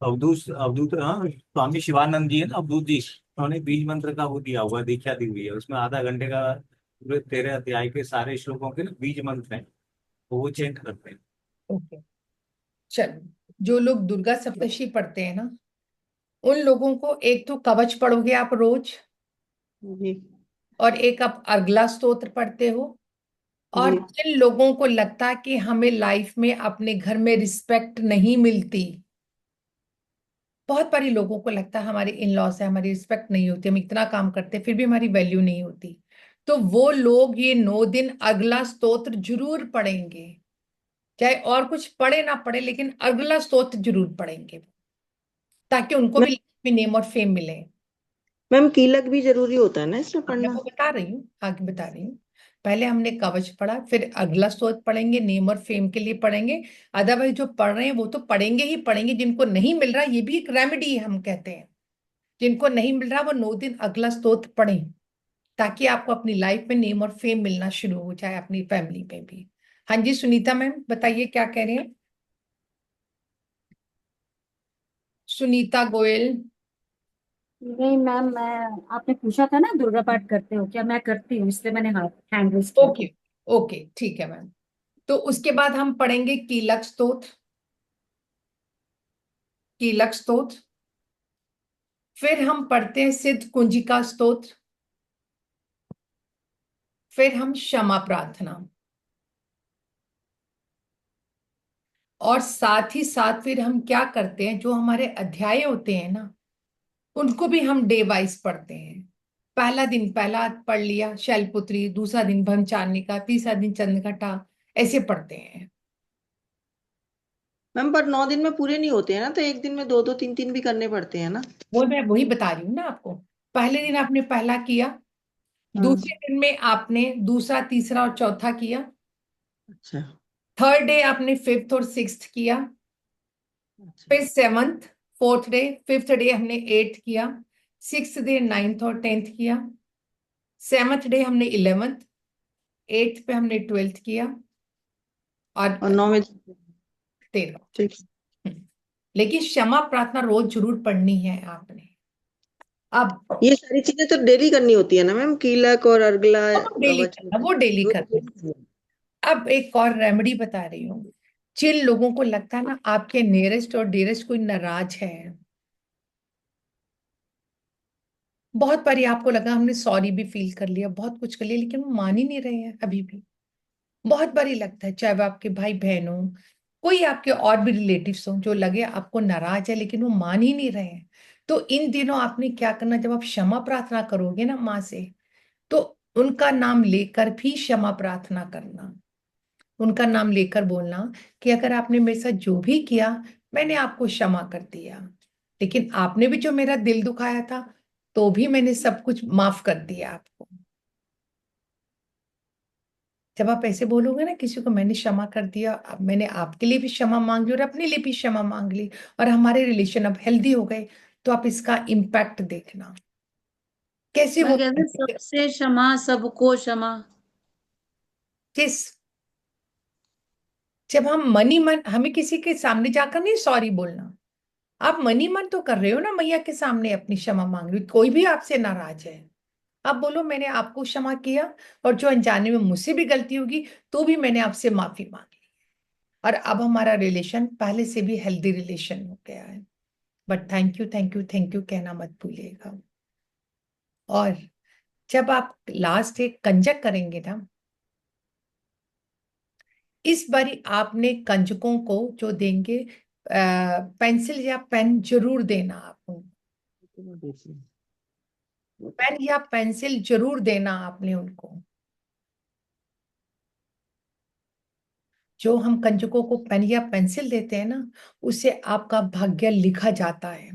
अवधूत अवधूत हाँ, स्वामी शिवानंद जी है ना, अवधूत जी, उन्होंने बीज मंत्र का वो दिया हुआ है, दीक्षा दी हुई है। उसमें आधा घंटे का पूरे 13 अध्याय के सारे श्लोकों के ना बीज मंत्र हैं, तो वो चेंट करते हैं। ओके, चलो। जो लोग दुर्गा सप्तशी पढ़ते हैं ना, उन लोगों को एक तो कवच पढ़ोगे आप रोज, जी और एक आप अर्गला स्तोत्र पढ़ते हो। और जी जिन लोगों को लगता है कि हमें लाइफ में अपने घर में रिस्पेक्ट नहीं मिलती, बहुत बारी लोगों को लगता है हमारे इन लॉ से हमारी रिस्पेक्ट नहीं होती, हम इतना काम करते हैं फिर भी हमारी वैल्यू नहीं होती, तो वो लोग ये 9 दिन अगला स्तोत्र जरूर पढ़ेंगे। चाहे और कुछ पढ़े ना पढ़े, लेकिन अगला स्तोत्र जरूर पढ़ेंगे, ताकि उनको भी मैम। लाइफ में नेम और फेम मिले। मैम कीलक भी जरूरी होता है ना इसमें मैं पढ़ना? वो बता रही हूँ, आगे बता रही हूँ। पहले हमने कवच पढ़ा, फिर अगला स्तोत्र पढ़ेंगे, नेम और फेम के लिए पढ़ेंगे। अदरवाइज जो पढ़ रहे हैं वो तो पढ़ेंगे ही पढ़ेंगे, जिनको नहीं मिल रहा ये भी एक रेमेडी है, हम कहते हैं। जिनको नहीं मिल रहा वो 9 दिन अगला स्तोत्र पढ़ें, ताकि आपको अपनी लाइफ में नेम और फेम मिलना शुरू हो जाए, अपनी फैमिली में भी। हाँ जी सुनीता मैम, बताइए क्या कह रहे हैं। सुनीता गोयल। नहीं मैम, मैं आपने पूछा था ना दुर्गा पाठ करते हो क्या, मैं करती हूँ, इसलिए मैंने हाथ हैंड रेज किया था। ओके, ओके, ठीक है मैम। तो उसके बाद हम पढ़ेंगे कीलक स्तोत्र, कीलक स्तोत्र। फिर हम पढ़ते हैं सिद्ध कुंजिका स्तोत्र। फिर हम क्षमा प्रार्थना, और साथ ही साथ फिर हम क्या करते हैं, जो हमारे अध्याय होते हैं ना, उनको भी हम डे वाइज पढ़ते हैं। पहला दिन पहला पढ़ लिया शैलपुत्री, दूसरा दिन ब्रह्मचारिणी, तीसरा दिन चंद्रघटा, ऐसे पढ़ते हैं। मैम पर 9 दिन में पूरे नहीं होते हैं ना, तो एक दिन में दो दो तीन तीन भी करने पड़ते हैं ना? वो मैं वही बता रही हूँ ना आपको। पहले दिन आपने पहला किया, हाँ। दूसरे दिन में आपने दूसरा, तीसरा और चौथा किया। अच्छा। थर्ड डे आपने फिफ्थ और सिक्स्थ किया। अच्छा। फिर seventh, fourth day, fifth day हमने एट्थ किया। सिक्स्थ डे नाइन्थ और टेंथ किया। सेवंथ डे हमने 11th, एट्थ पे हमने 12th किया, और और 9 में? 13th। ठीक। लेकिन क्षमा प्रार्थना रोज जरूर पढ़नी है आपने। अब ये सारी चीजें तो डेली करनी होती है ना मैम, कीलक और अर्गला वो डेली कवच? करना, वो डेली करना। अब एक और रेमेडी बता रही हूँ। जिन लोगों को लगता है ना आपके नियरेस्ट और डियरेस्ट कोई नाराज है, बहुत बारी आपको लगा हमने सॉरी भी फील कर लिया, बहुत कुछ कर लिया, लेकिन वो मान ही नहीं रहे हैं अभी भी। बहुत बारी लगता है, चाहे वो आपके भाई बहन हो, कोई आपके और भी रिलेटिव्स हो, जो लगे आपको नाराज है लेकिन वो मान ही नहीं रहे हैं। तो इन दिनों आपने क्या करना, जब आप क्षमा प्रार्थना करोगे ना माँ से, तो उनका नाम लेकर भी क्षमा प्रार्थना करना। उनका नाम लेकर बोलना कि अगर आपने मेरे साथ जो भी किया, मैंने आपको क्षमा कर दिया, लेकिन आपने भी जो मेरा दिल दुखाया था, तो भी मैंने सब कुछ माफ कर दिया आपको। जब आप ऐसे बोलोगे ना किसी को, मैंने क्षमा कर दिया, अब मैंने आपके लिए भी क्षमा मांग ली और अपने लिए भी क्षमा मांग ली, और हमारे रिलेशन अब हेल्दी हो गए, तो आप इसका इम्पैक्ट देखना कैसे मैं वो कहती हूँ, सबसे क्षमा सबको क्षमा। किस जब हम मनी मन, हमें किसी के सामने जाकर नहीं सॉरी बोलना, आप मनी मन तो कर रहे हो ना मैया के सामने अपनी क्षमा मांग रही हो। कोई भी आपसे नाराज है, आप बोलो मैंने आपको क्षमा किया, और जो अनजाने में मुझसे भी गलती होगी तो भी मैंने आपसे माफी मांगी, और अब हमारा रिलेशन पहले से भी हेल्दी रिलेशन हो गया है। But thank you, thank you, thank you कहना मत भूलिएगा। और जब आप लास्ट एक कंजक करेंगे ना, इस बारी आपने कंजकों को जो देंगे, पेंसिल या पेन जरूर देना आपको। पेन या पेंसिल जरूर देना आपने उनको। जो हम कंजकों को पेन या पेंसिल देते हैं ना, उससे आपका भाग्य लिखा जाता है।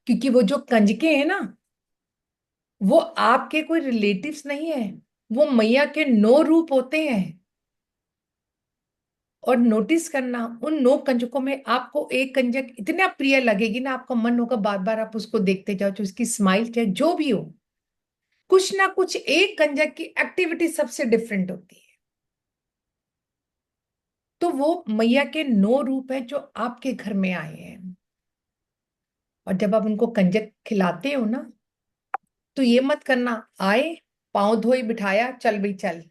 क्योंकि वो जो कंजके हैं ना, वो आपके कोई रिलेटिव्स नहीं है, वो मैया के 9 रूप होते हैं। और नोटिस करना, उन 9 कंजकों में आपको एक कंजक इतना प्रिय लगेगी ना, आपका मन होगा बार बार आप उसको देखते जाओ, जो उसकी स्माइल चाहे जो भी हो, कुछ ना कुछ एक कंजक की एक्टिविटी सबसे डिफरेंट होती है। तो वो मैया के 9 रूप है जो आपके घर में आए हैं। और जब आप उनको कंजक खिलाते हो ना, तो ये मत करना आए पांव धोई बिठाया चल भाई चल,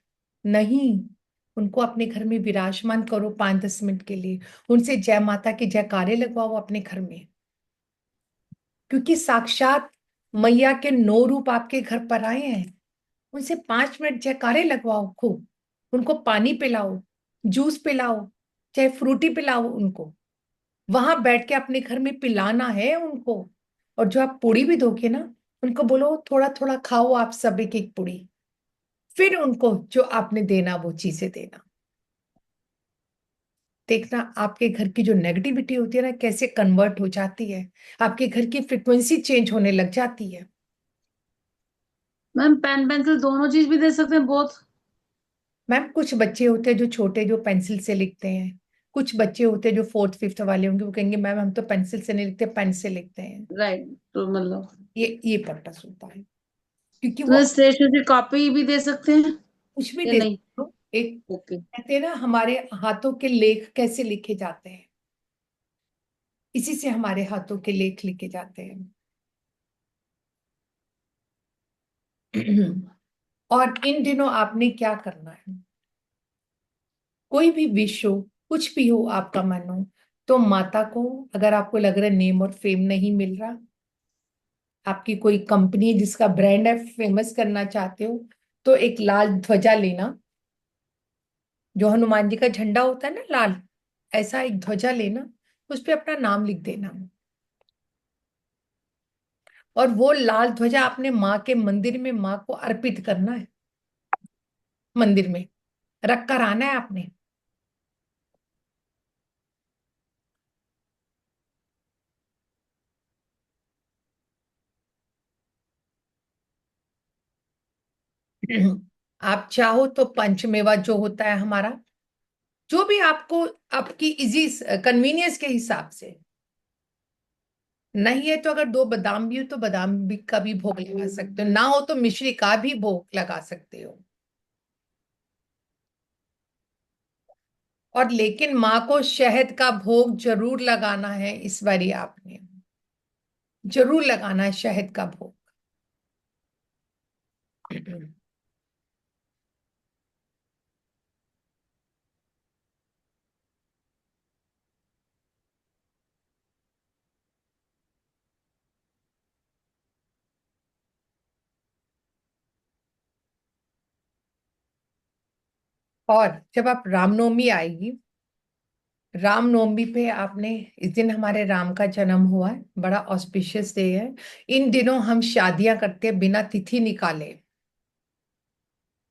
नहीं, उनको अपने घर में विराजमान करो 5-10 मिनट के लिए, उनसे जय माता के जयकारे लगवाओ अपने घर में, क्योंकि साक्षात मैया के 9 रूप आपके घर पर आए हैं। उनसे 5 मिनट जयकारे लगवाओ, खूब उनको पानी पिलाओ, जूस पिलाओ, चाहे फ्रूटी पिलाओ उनको, वहां बैठ के अपने घर में पिलाना है उनको। और जो आप पूड़ी भी दोगे ना, उनको बोलो थोड़ा थोड़ा खाओ आप सब एक एक पूड़ी, फिर उनको जो आपने देना वो चीजें देना। देखना आपके घर की जो नेगेटिविटी होती है ना, कैसे कन्वर्ट हो जाती है, आपके घर की फ्रिक्वेंसी चेंज होने लग जाती है। मैम पेन पेंसिल दोनों चीज भी दे सकते हैं, बोथ? मैम कुछ बच्चे होते हैं जो छोटे, जो पेंसिल से लिखते हैं, कुछ बच्चे होते हैं जो 4th 5th वाले होंगे, वो कहेंगे मैम हम तो पेंसिल से नहीं लिखते, पेन से लिखते हैं। राइट, तो मतलब ये पर्पस होता है, क्योंकि वो तो स्टेशनरी कॉपी भी दे सकते हैं कुछ भी या दे नहीं? सकते हो। एक ओके। कहते हैं ना हमारे हाथों के लेख कैसे लिखे जाते हैं, इसी से हमारे हाथों के लेख लिखे जाते हैं। और इन दिनों आपने क्या करना है, कोई भी विश हो, कुछ भी हो आपका मन हो, तो माता को, अगर आपको लग रहा है नेम और फेम नहीं मिल रहा, आपकी कोई कंपनी जिसका ब्रांड है फेमस करना चाहते हो, तो एक लाल ध्वजा लेना, जो हनुमान जी का झंडा होता है ना लाल, ऐसा एक ध्वजा लेना, उस पे अपना नाम लिख देना। और वो लाल ध्वजा अपने माँ के मंदिर में माँ को अर्पित करना है, मंदिर में रख कर आना है आपने। आप चाहो तो पंचमेवा जो होता है हमारा, जो भी आपको आपकी इजी कन्वीनियंस के हिसाब से, नहीं है तो अगर 2 बादाम भी हो तो बादाम भी का भी भोग लगा सकते हो, ना हो तो मिश्री का भी भोग लगा सकते हो। और लेकिन माँ को शहद का भोग जरूर लगाना है, इस बारी आपने जरूर लगाना है शहद का भोग। और जब आप रामनवमी आएगी, रामनवमी पे आपने, इस दिन हमारे राम का जन्म हुआ है, बड़ा ऑस्पिशियस डे है। इन दिनों हम शादियां करते हैं बिना तिथि निकाले,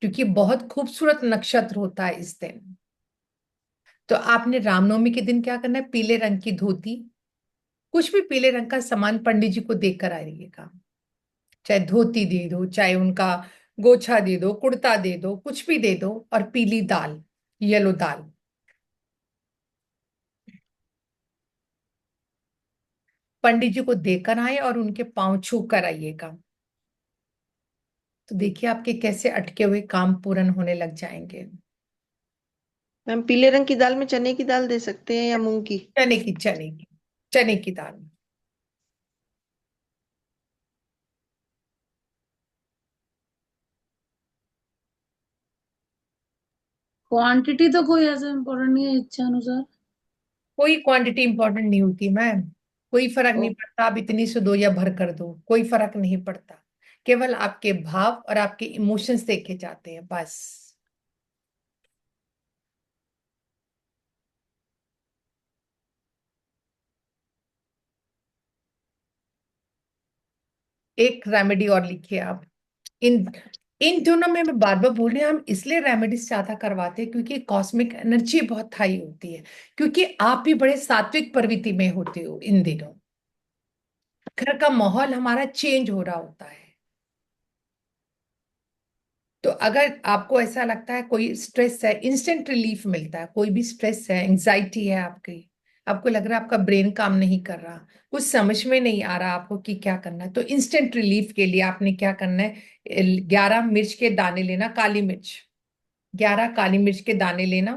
क्योंकि बहुत खूबसूरत नक्षत्र होता है इस दिन। तो आपने रामनवमी के दिन क्या करना है, पीले रंग की धोती, कुछ भी पीले रंग का सामान पंडित जी को देकर आइएगा, चाहे धोती दे दो, चाहे उनका गोछा दे दो, कुर्ता दे दो, कुछ भी दे दो, और पीली दाल, येलो दाल पंडित जी को देकर आए और उनके पांव छू कर आइएगा। तो देखिए आपके कैसे अटके हुए काम पूर्ण होने लग जाएंगे। मैम पीले रंग की दाल में चने की दाल दे सकते हैं या मूंग की? चने की दाल। क्वांटिटी तो कोई ऐसा इम्पोर्टेंट नहीं है, इच्छा अनुसार। कोई क्वांटिटी इंपॉर्टेंट नहीं होती मैम, कोई फर्क ओ, नहीं पड़ता, आप इतनी से दो या भर कर दो, कोई फर्क नहीं पड़ता, केवल आपके भाव और आपके इमोशंस देखे जाते हैं बस। एक रेमेडी और लिखिए आप। इन इन दोनों में मैं बार बार बोल रही हूँ, हम इसलिए रेमेडीज ज्यादा करवाते हैं क्योंकि कॉस्मिक एनर्जी बहुत हाई होती है, क्योंकि आप भी बड़े सात्विक प्रवृत्ति में होते हो इन दिनों, घर का माहौल हमारा चेंज हो रहा होता है। तो अगर आपको ऐसा लगता है कोई स्ट्रेस है, इंस्टेंट रिलीफ मिलता है। कोई भी स्ट्रेस है, एंजाइटी है आपकी, आपको लग रहा है आपका ब्रेन काम नहीं कर रहा, कुछ समझ में नहीं आ रहा आपको कि क्या करना है, तो इंस्टेंट रिलीफ के लिए आपने क्या करना है, 11 मिर्च के दाने लेना, काली मिर्च, 11 काली मिर्च के दाने लेना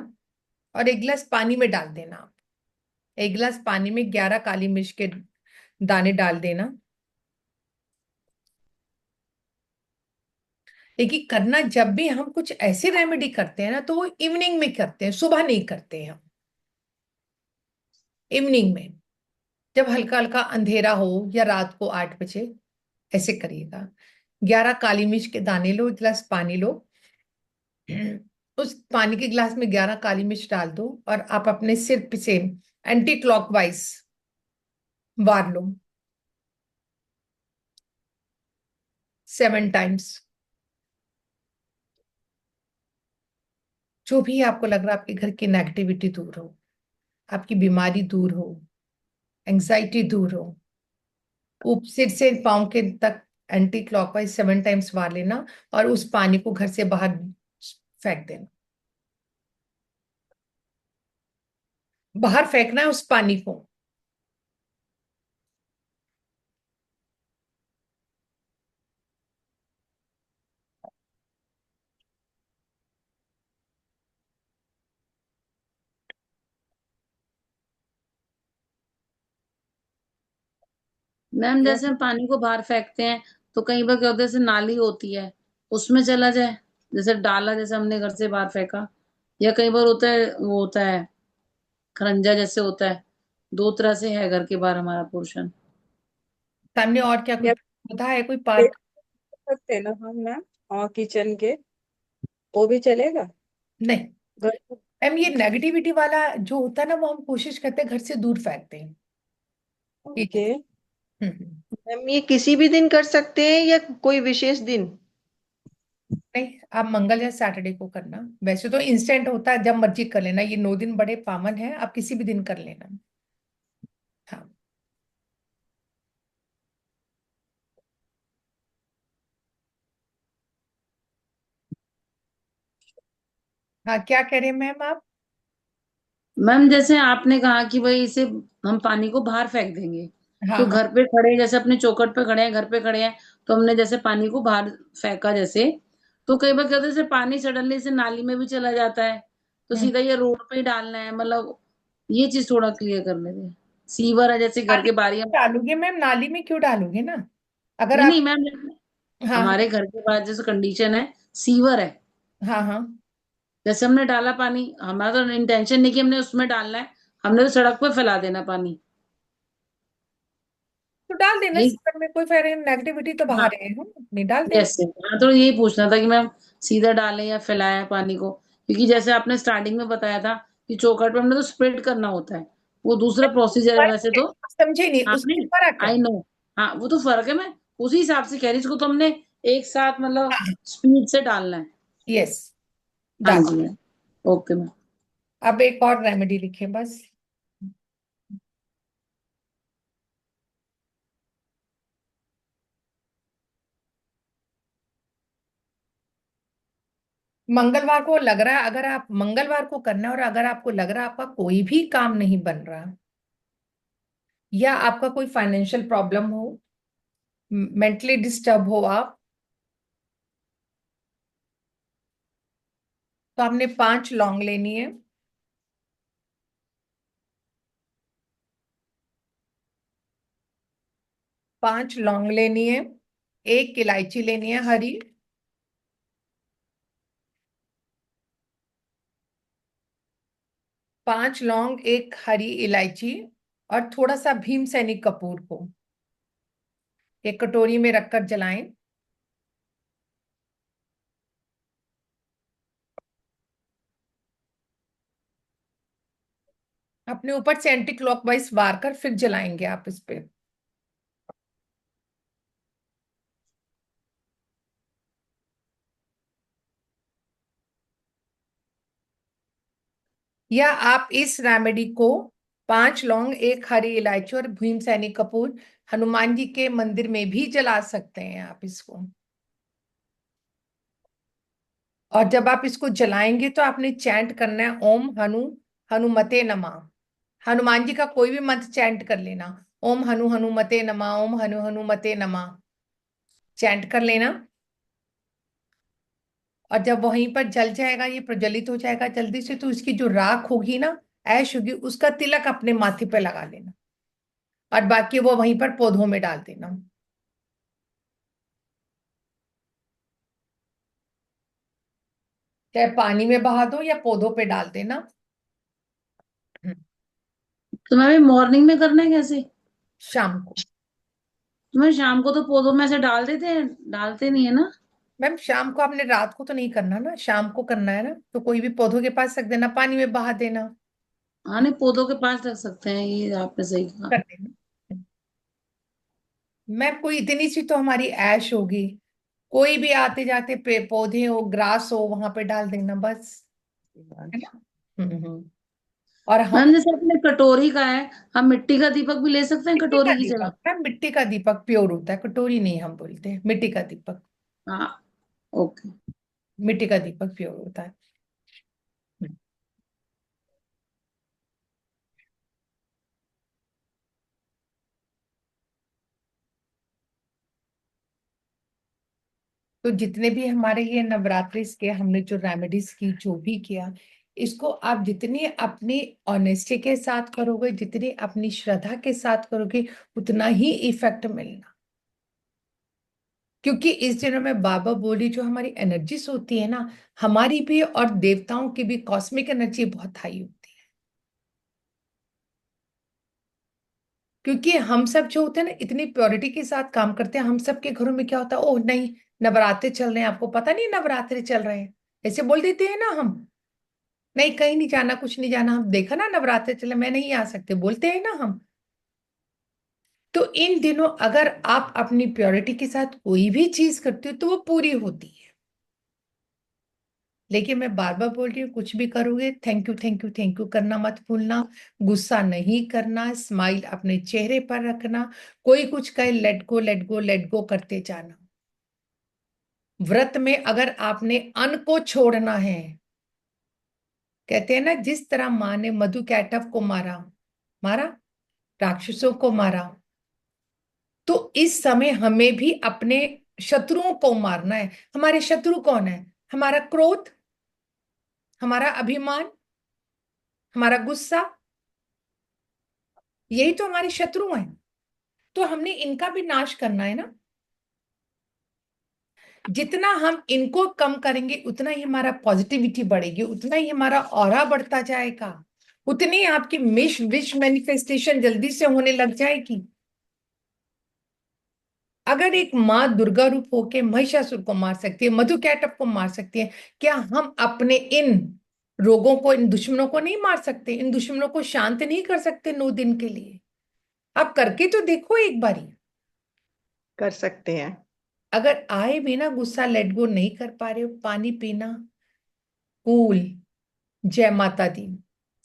और 1 गिलास पानी में डाल देना। आप 1 गिलास पानी में 11 काली मिर्च के दाने डाल देना। देखिए, करना जब भी हम कुछ ऐसी रेमेडी करते हैं ना, तो वो इवनिंग में करते हैं, सुबह नहीं करते हैं हम। इवनिंग में, जब हल्का हल्का अंधेरा हो या रात को 8 बजे, ऐसे करिएगा। 11 काली मिर्च के दाने लो, 1 गिलास पानी लो, उस पानी के गिलास में 11 काली मिर्च डाल दो और आप अपने सिर पे से एंटी क्लॉकवाइज वार लो 7 टाइम्स। जो भी आपको लग रहा है, आपके घर की नेगेटिविटी दूर हो, आपकी बीमारी दूर हो, एंजाइटी दूर हो, सिर से पांव के तक एंटी क्लॉकवाइज 7 टाइम्स मार लेना और उस पानी को घर से बाहर फेंक देना। बाहर फेंकना है उस पानी को। मैम जैसे हम पानी को बाहर फेंकते हैं तो कई बार क्या होता है, जैसे नाली होती है उसमें चला जाए, जैसे डाला, जैसे हमने घर से बाहर फेंका, या कई बार होता है वो होता है खरंजा जैसे होता है। दो तरह से है घर के बाहर हमारा पोर्शन। सामने और क्या या कुछ होता है, कोई पेड़ पार्ट? सकते हैं ना हम मैम, और किचन के वो भी चलेगा नहीं घर को? मैम, ये नेगेटिविटी वाला जो होता है ना, वो हम कोशिश करते हैं घर से दूर फेंकते हैं। ठीक है। ओके हम्म। मैम, ये किसी भी दिन कर सकते हैं या कोई विशेष दिन? नहीं, आप मंगल या सैटरडे को करना। वैसे तो इंस्टेंट होता है, जब मर्जी कर लेना, ये 9 दिन बड़े पावन है, आप किसी भी दिन कर लेना। हाँ। हाँ, क्या कह रहे हैं मैम आप? मैम जैसे आपने कहा कि भाई इसे हम पानी को बाहर फेंक देंगे, हाँ तो हाँ। घर पे खड़े, जैसे अपने चौखट पे खड़े हैं, घर पे खड़े हैं, तो हमने जैसे पानी को बाहर फेंका जैसे, तो कई बार क्या होता है, जैसे पानी सडनली से नाली में भी चला जाता है, तो हम्म। सीधा ये रोड पे ही डालना है, मतलब ये चीज थोड़ा क्लियर करने दें। सीवर है जैसे घर नाली के में बाहर क्यों डालोगे मैम? नाली में क्यों डालोगे ना, अगर नहीं आप। नहीं मैम, हाँ हाँ। हमारे घर के बाहर जैसे कंडीशन है, सीवर है, हाँ हाँ। जैसे हमने डाला पानी, हमारा तो इंटेंशन नहीं कि हमने उसमें डालना है, हमने तो सड़क पे फैला देना पानी। तो डाल देना ये सीवर में, कोई फेरे नेगेटिविटी तो हाँ, बाहर है, नहीं डाल देना। यस, हाँ, तो यही पूछना था कि मैम सीधा डालें या फैलाएं पानी को, क्योंकि जैसे आपने स्टार्टिंग में बताया था कि चौखट पे हमने तो स्प्रेड करना होता है, वो दूसरा प्रोसीजर है फर्क वैसे है, तो। समझे नहीं, आपने, उसमें फर्क है। आई नो, हाँ वो तो फर्क है, मैं उसी हिसाब से कह रही, इसको तो हमने एक साथ मतलब हाँ। स्पीड से डालना है। यस, हाँ डाल। जी मैम, ओके मैम। अब एक और रेमेडी लिखे बस। मंगलवार को लग रहा है, अगर आप मंगलवार को करना है और अगर आपको लग रहा है आपका कोई भी काम नहीं बन रहा, या आपका कोई फाइनेंशियल प्रॉब्लम हो, मेंटली डिस्टर्ब हो आप, तो आपने 5 लौंग लेनी है, 5 लौंग लेनी है, 1 इलायची लेनी है हरी, 5 लौंग, 1 हरी इलायची और थोड़ा सा भीमसेनी कपूर को एक कटोरी में रखकर जलाएं। अपने ऊपर से एंटी क्लॉकवाइज वार कर फिर जलाएंगे आप इस पे। या आप इस रेमेडी को 5 लौंग, 1 हरी इलायची और भीमसेनी कपूर हनुमान जी के मंदिर में भी जला सकते हैं आप इसको। और जब आप इसको जलाएंगे तो आपने चैंट करना है ओम हनुमते नमः। हनुमान जी का कोई भी मंत्र चैंट कर लेना, ओम हनुमते नमः, ओम हनुमते नमः, चैंट कर लेना। और जब वहीं पर जल जाएगा, ये प्रज्वलित हो जाएगा जल्दी से, तो इसकी जो राख होगी ना, ऐश होगी, उसका तिलक अपने माथे पे लगा लेना और बाकी वो वहीं पर पौधों में डाल देना। चाहे पानी में बहा दो या पौधों पे डाल देना। तो मैं मॉर्निंग में करना है कैसे? शाम को। मैं शाम को तो पौधों में से डाल देते हैं, डालते नहीं है ना? मैम शाम को आपने, रात को तो नहीं करना ना, शाम को करना है ना, तो कोई भी पौधों के पास रख देना, पानी में बहा देना। हाँ नहीं, पौधों के पास रख सकते हैं, ये आपने सही कहा। कर देना। मैम कोई इतनी सी तो हमारी ऐश होगी, कोई भी आते जाते पौधे हो, ग्रास हो, वहां पे डाल देना बस, है ना। और हम मैम जैसे अपने कटोरी का है, हम मिट्टी का दीपक भी ले सकते हैं मिट्टी का कटोरी की जगह? दीपक, मैम मिट्टी का दीपक प्योर होता है, कटोरी नहीं हम बोलते हैं, मिट्टी का दीपक। हाँ ओके। मिट्टी का दीपक प्योर होता है। तो जितने भी हमारे ये नवरात्रि के हमने जो रेमेडीज की, जो भी किया, इसको आप जितनी अपनी ऑनेस्टी के साथ करोगे, जितनी अपनी श्रद्धा के साथ करोगे, उतना ही इफेक्ट मिलना। क्योंकि इस दिनों में बाबा बोली जो हमारी एनर्जीज होती है ना, हमारी भी और देवताओं की भी कॉस्मिक एनर्जी बहुत हाई होती है। क्योंकि हम सब जो होते हैं ना, इतनी प्योरिटी के साथ काम करते हैं। हम सब के घरों में क्या होता है, ओह नहीं नवरात्रे चल रहे हैं, आपको पता नहीं नवरात्रे चल रहे हैं, ऐसे बोल देते हैं ना हम, नहीं कहीं नहीं जाना, कुछ नहीं जाना, हम देखा ना नवरात्रे चले, मैं नहीं आ सकते, बोलते हैं ना हम। तो इन दिनों अगर आप अपनी प्योरिटी के साथ कोई भी चीज करते हो तो वो पूरी होती है। लेकिन मैं बार बार बोल रही हूँ, कुछ भी करोगे thank you thank you thank you करना मत भूलना, गुस्सा नहीं करना, स्माइल अपने चेहरे पर रखना, कोई कुछ कहे let go let go let go करते जाना। व्रत में अगर आपने अन्न को छोड़ना है, कहते हैं ना जिस तरह माँ ने मधु कैटव को मारा, मारा राक्षसों को मारा, तो इस समय हमें भी अपने शत्रुओं को मारना है। हमारे शत्रु कौन है? हमारा क्रोध, हमारा अभिमान, हमारा गुस्सा, यही तो हमारे शत्रु हैं। तो हमने इनका भी नाश करना है ना। जितना हम इनको कम करेंगे उतना ही हमारा पॉजिटिविटी बढ़ेगी, उतना ही हमारा ऑरा बढ़ता जाएगा, उतनी आपकी विश मैनिफेस्टेशन जल्दी से होने लग जाएगी। अगर एक माँ दुर्गा रूप होके महिषासुर को मार सकती है, मधु कैटव को मार सकती है, क्या हम अपने इन रोगों को, इन दुश्मनों को नहीं मार सकते? इन दुश्मनों को शांत नहीं कर सकते 9 दिन के लिए? आप करके तो देखो एक बारी। कर सकते हैं। अगर आए भी ना गुस्सा, लेट गो नहीं कर पा रहे हो, पानी पीना, कूल, जय माता दी,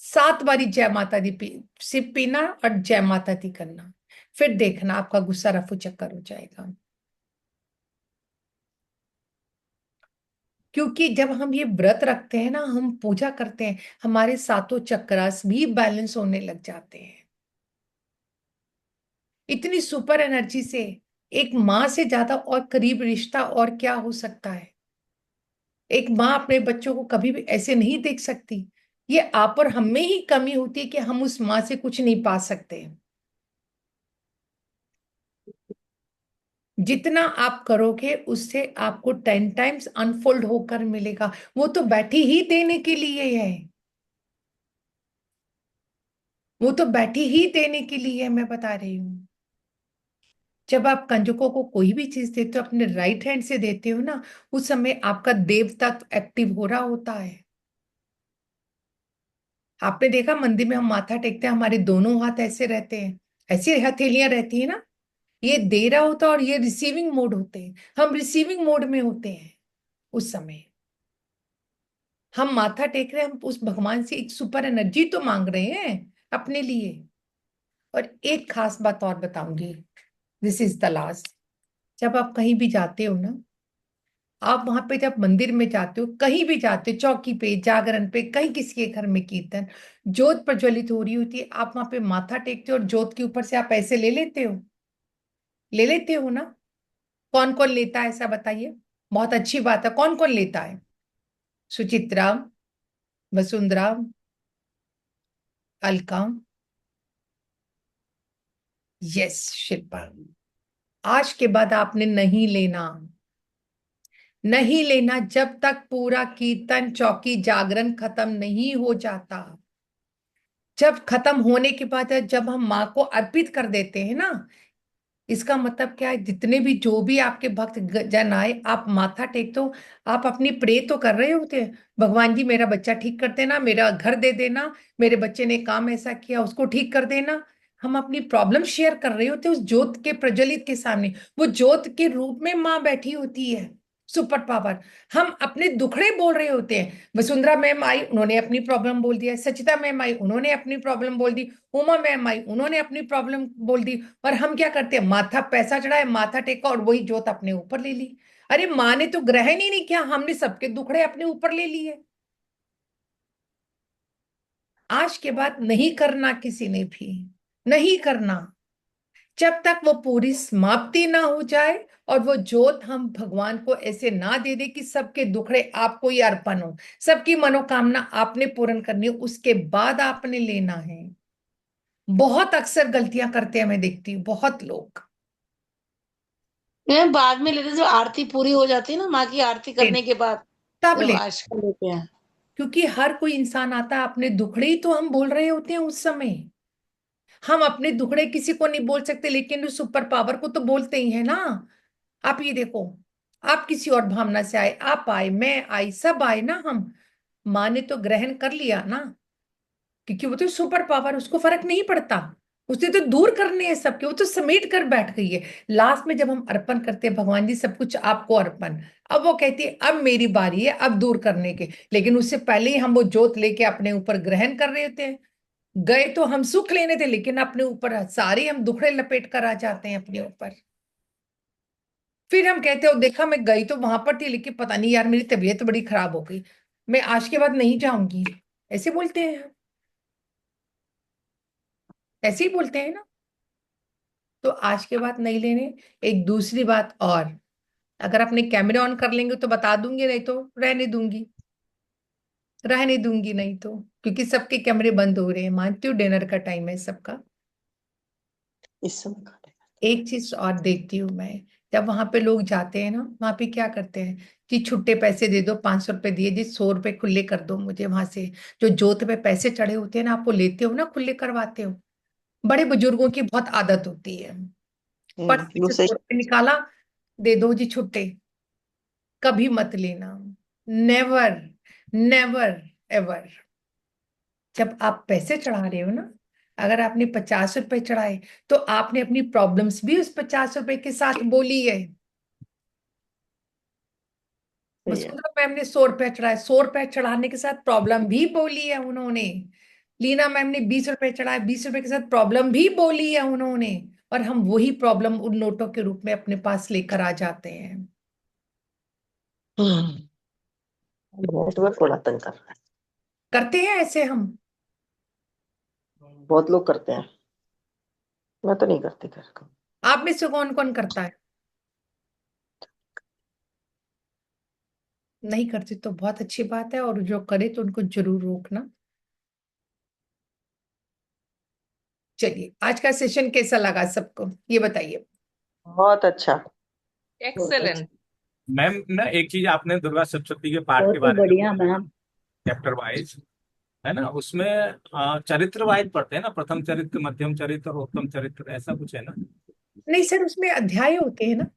7 बारी जय माता दी सिर्फ पीना और जय माता दी करना, फिर देखना आपका गुस्सा रफू चक्कर हो जाएगा। क्योंकि जब हम ये व्रत रखते हैं ना, हम पूजा करते हैं, हमारे सातों चक्रास भी बैलेंस होने लग जाते हैं। इतनी सुपर एनर्जी से एक माँ से ज्यादा और करीब रिश्ता और क्या हो सकता है? एक माँ अपने बच्चों को कभी भी ऐसे नहीं देख सकती। ये आप और हम में ही कमी होती है कि हम उस माँ से कुछ नहीं पा सकते। जितना आप करोगे उससे आपको 10 टाइम्स अनफोल्ड होकर मिलेगा। वो तो बैठी ही देने के लिए है, वो तो बैठी ही देने के लिए है, मैं बता रही हूँ। जब आप कंजकों को कोई भी चीज देते हो, अपने राइट हैंड से देते हो ना, उस समय आपका देव तत्व एक्टिव हो रहा होता है। आपने देखा मंदिर में हम माथा टेकते हैं, हमारे दोनों हाथ ऐसे रहते हैं, ऐसी हथेलियां रहती है ना, ये दे रहा होता है और ये रिसीविंग मोड होते हैं, हम रिसीविंग मोड में होते हैं उस समय। हम माथा टेक रहे हैं, हम उस भगवान से एक सुपर एनर्जी तो मांग रहे हैं अपने लिए। और एक खास बात और बताऊंगी, दिस इज द लास्ट। जब आप कहीं भी जाते हो ना, आप वहां पे जब मंदिर में जाते हो, कहीं भी जाते हो, चौकी पे, जागरण पे, कहीं किसी के घर में कीर्तन, ज्योत प्रज्वलित हो रही होती है, आप वहां पे माथा टेकते हो और ज्योत के ऊपर से आप ऐसे ले लेते हो, ले लेते हो ना? कौन कौन लेता है ऐसा बताइए? बहुत अच्छी बात है, कौन कौन लेता है? सुचित्रा, वसुंधरा, अलका, यस, शिल्पा। आज के बाद आपने नहीं लेना, नहीं लेना जब तक पूरा कीर्तन चौकी जागरण खत्म नहीं हो जाता। जब खत्म होने के बाद जब हम माँ को अर्पित कर देते हैं ना, इसका मतलब क्या है, जितने भी जो भी आपके भक्त जन आए, आप माथा टेक दो, आप अपनी प्रे तो कर रहे होते हैं, भगवान जी मेरा बच्चा ठीक कर देना, मेरा घर दे देना, मेरे बच्चे ने काम ऐसा किया उसको ठीक कर देना। हम अपनी प्रॉब्लम शेयर कर रहे होते हैं उस ज्योत के प्रज्वलित के सामने। वो ज्योत के रूप में माँ बैठी होती है, सुपर पावर। हम अपने दुखड़े बोल रहे होते हैं। वसुंधरा मैम आई, उन्होंने अपनी प्रॉब्लम बोल दिया, सचिता मैम आई, उन्होंने अपनी प्रॉब्लम बोल दी, उमा मैम आई, उन्होंने अपनी प्रॉब्लम बोल दी, और हम क्या करते हैं, माथा पैसा चढ़ाए, माथा टेका और वही जोत अपने ऊपर ले ली। अरे माँ ने तो ग्रहण ही नहीं किया, हमने सबके दुखड़े अपने ऊपर ले लिए। आज के बाद नहीं करना, किसी ने भी नहीं करना, जब तक वो पूरी समाप्ति ना हो जाए और वो जोत हम भगवान को ऐसे ना दे दे कि सबके दुखड़े आपको ही अर्पण हो, सबकी मनोकामना आपने पूर्ण करनी हो, उसके बाद आपने लेना है। बहुत अक्सर गलतियां करते हैं, मैं देखती हूँ बहुत लोग। मैं बाद में लेते, जब आरती पूरी हो जाती है ना, माँ की आरती करने के बाद तब जब ले, आजकल लेते हैं। क्योंकि हर कोई इंसान आता है, अपने दुखड़े ही तो हम बोल रहे होते हैं उस समय। हम अपने दुखड़े किसी को नहीं बोल सकते, लेकिन उस सुपर पावर को तो बोलते ही है ना। आप ये देखो, आप किसी और भावना से आए, आप आए, मैं आई, सब आए ना हम, माँ ने तो ग्रहण कर लिया ना, क्योंकि वो तो सुपर पावर, उसको फर्क नहीं पड़ता, उसने तो दूर करने हैं सबके, वो तो समेट कर बैठ गई है। लास्ट में जब हम अर्पण करते हैं, भगवान जी सब कुछ आपको अर्पण, अब वो कहती है अब मेरी बारी है अब दूर करने के, लेकिन उससे पहले ही हम वो जोत लेके अपने ऊपर ग्रहण कर रहे होते हैं। गए तो हम सुख लेने थे, लेकिन अपने ऊपर सारे हम दुखड़े लपेट कर आ जाते हैं अपने ऊपर। फिर हम कहते हो देखा मैं गई तो वहां पर थी, लेकिन पता नहीं यार मेरी तबीयत तो बड़ी खराब हो गई, मैं आज के बाद नहीं जाऊंगी, ऐसे बोलते हैं हम, ऐसे ही बोलते हैं ना। तो आज के बाद नहीं लेने। एक दूसरी बात और, अगर अपने कैमरे ऑन कर लेंगे तो बता दूंगी, नहीं तो रहने दूंगी, रहने दूंगी नहीं तो, क्योंकि सबके कैमरे बंद हो रहे हैं, मानती हूँ डिनर का टाइम है सबका। इस समय एक चीज और देखती हूँ मैं, जब वहां पे लोग जाते हैं ना, वहां पे क्या करते हैं कि छुट्टे पैसे दे दो, 500 रुपए दिए जी, 100 रुपए खुले कर दो मुझे वहां से, जो जोत पे पैसे चढ़े होते हैं ना, आप वो लेते हो ना, खुले करवाते हो। बड़े बुजुर्गों की बहुत आदत होती है, पर्स से दूसरे 100 रुपए निकाला, दे दो जी छुट्टे। कभी मत लेना, नेवर, नेवर एवर। जब आप पैसे चढ़ा रहे हो ना, अगर आपने 50 रुपए चढ़ाए, तो आपने अपनी प्रॉब्लम्स भी उस 50 रुपए के साथ बोली है। वसुंधरा मैम ने 100 रुपए चढ़ाए, 100 रुपए चढ़ाने के साथ प्रॉब्लम भी बोली है उन्होंने। लीना मैम ने 20 रुपए चढ़ाए, 20 रुपए के साथ प्रॉब्लम भी बोली है उन्होंने, और हम वही प्रॉब्लम उन नोटों के रूप में अपने पास लेकर आ जाते हैं। नेटवर्क बड़ा तंग कर रहा है, करते हैं ऐसे हम। बहुत लोग करते हैं, मैं तो नहीं करती घर को। आप में से कौन कौन करता है? नहीं करते तो बहुत अच्छी बात है, और जो करे तो उनको जरूर रोकना। चलिए, आज का सेशन कैसा लगा सबको, ये बताइए। बहुत अच्छा, एक्सेलेंट। मैम ना एक चीज, आपने दुर्गा सप्तशती के पाठ के बहुत ही बारे में बढ़िया बोला, मैम। चैप्टर वाइज है ना, उसमें चरित्र वाइज पढ़ते हैं ना, प्रथम चरित्र, मध्यम चरित्र और उत्तम चरित्र, ऐसा कुछ है ना? नहीं सर, उसमें अध्याय होते हैं ना।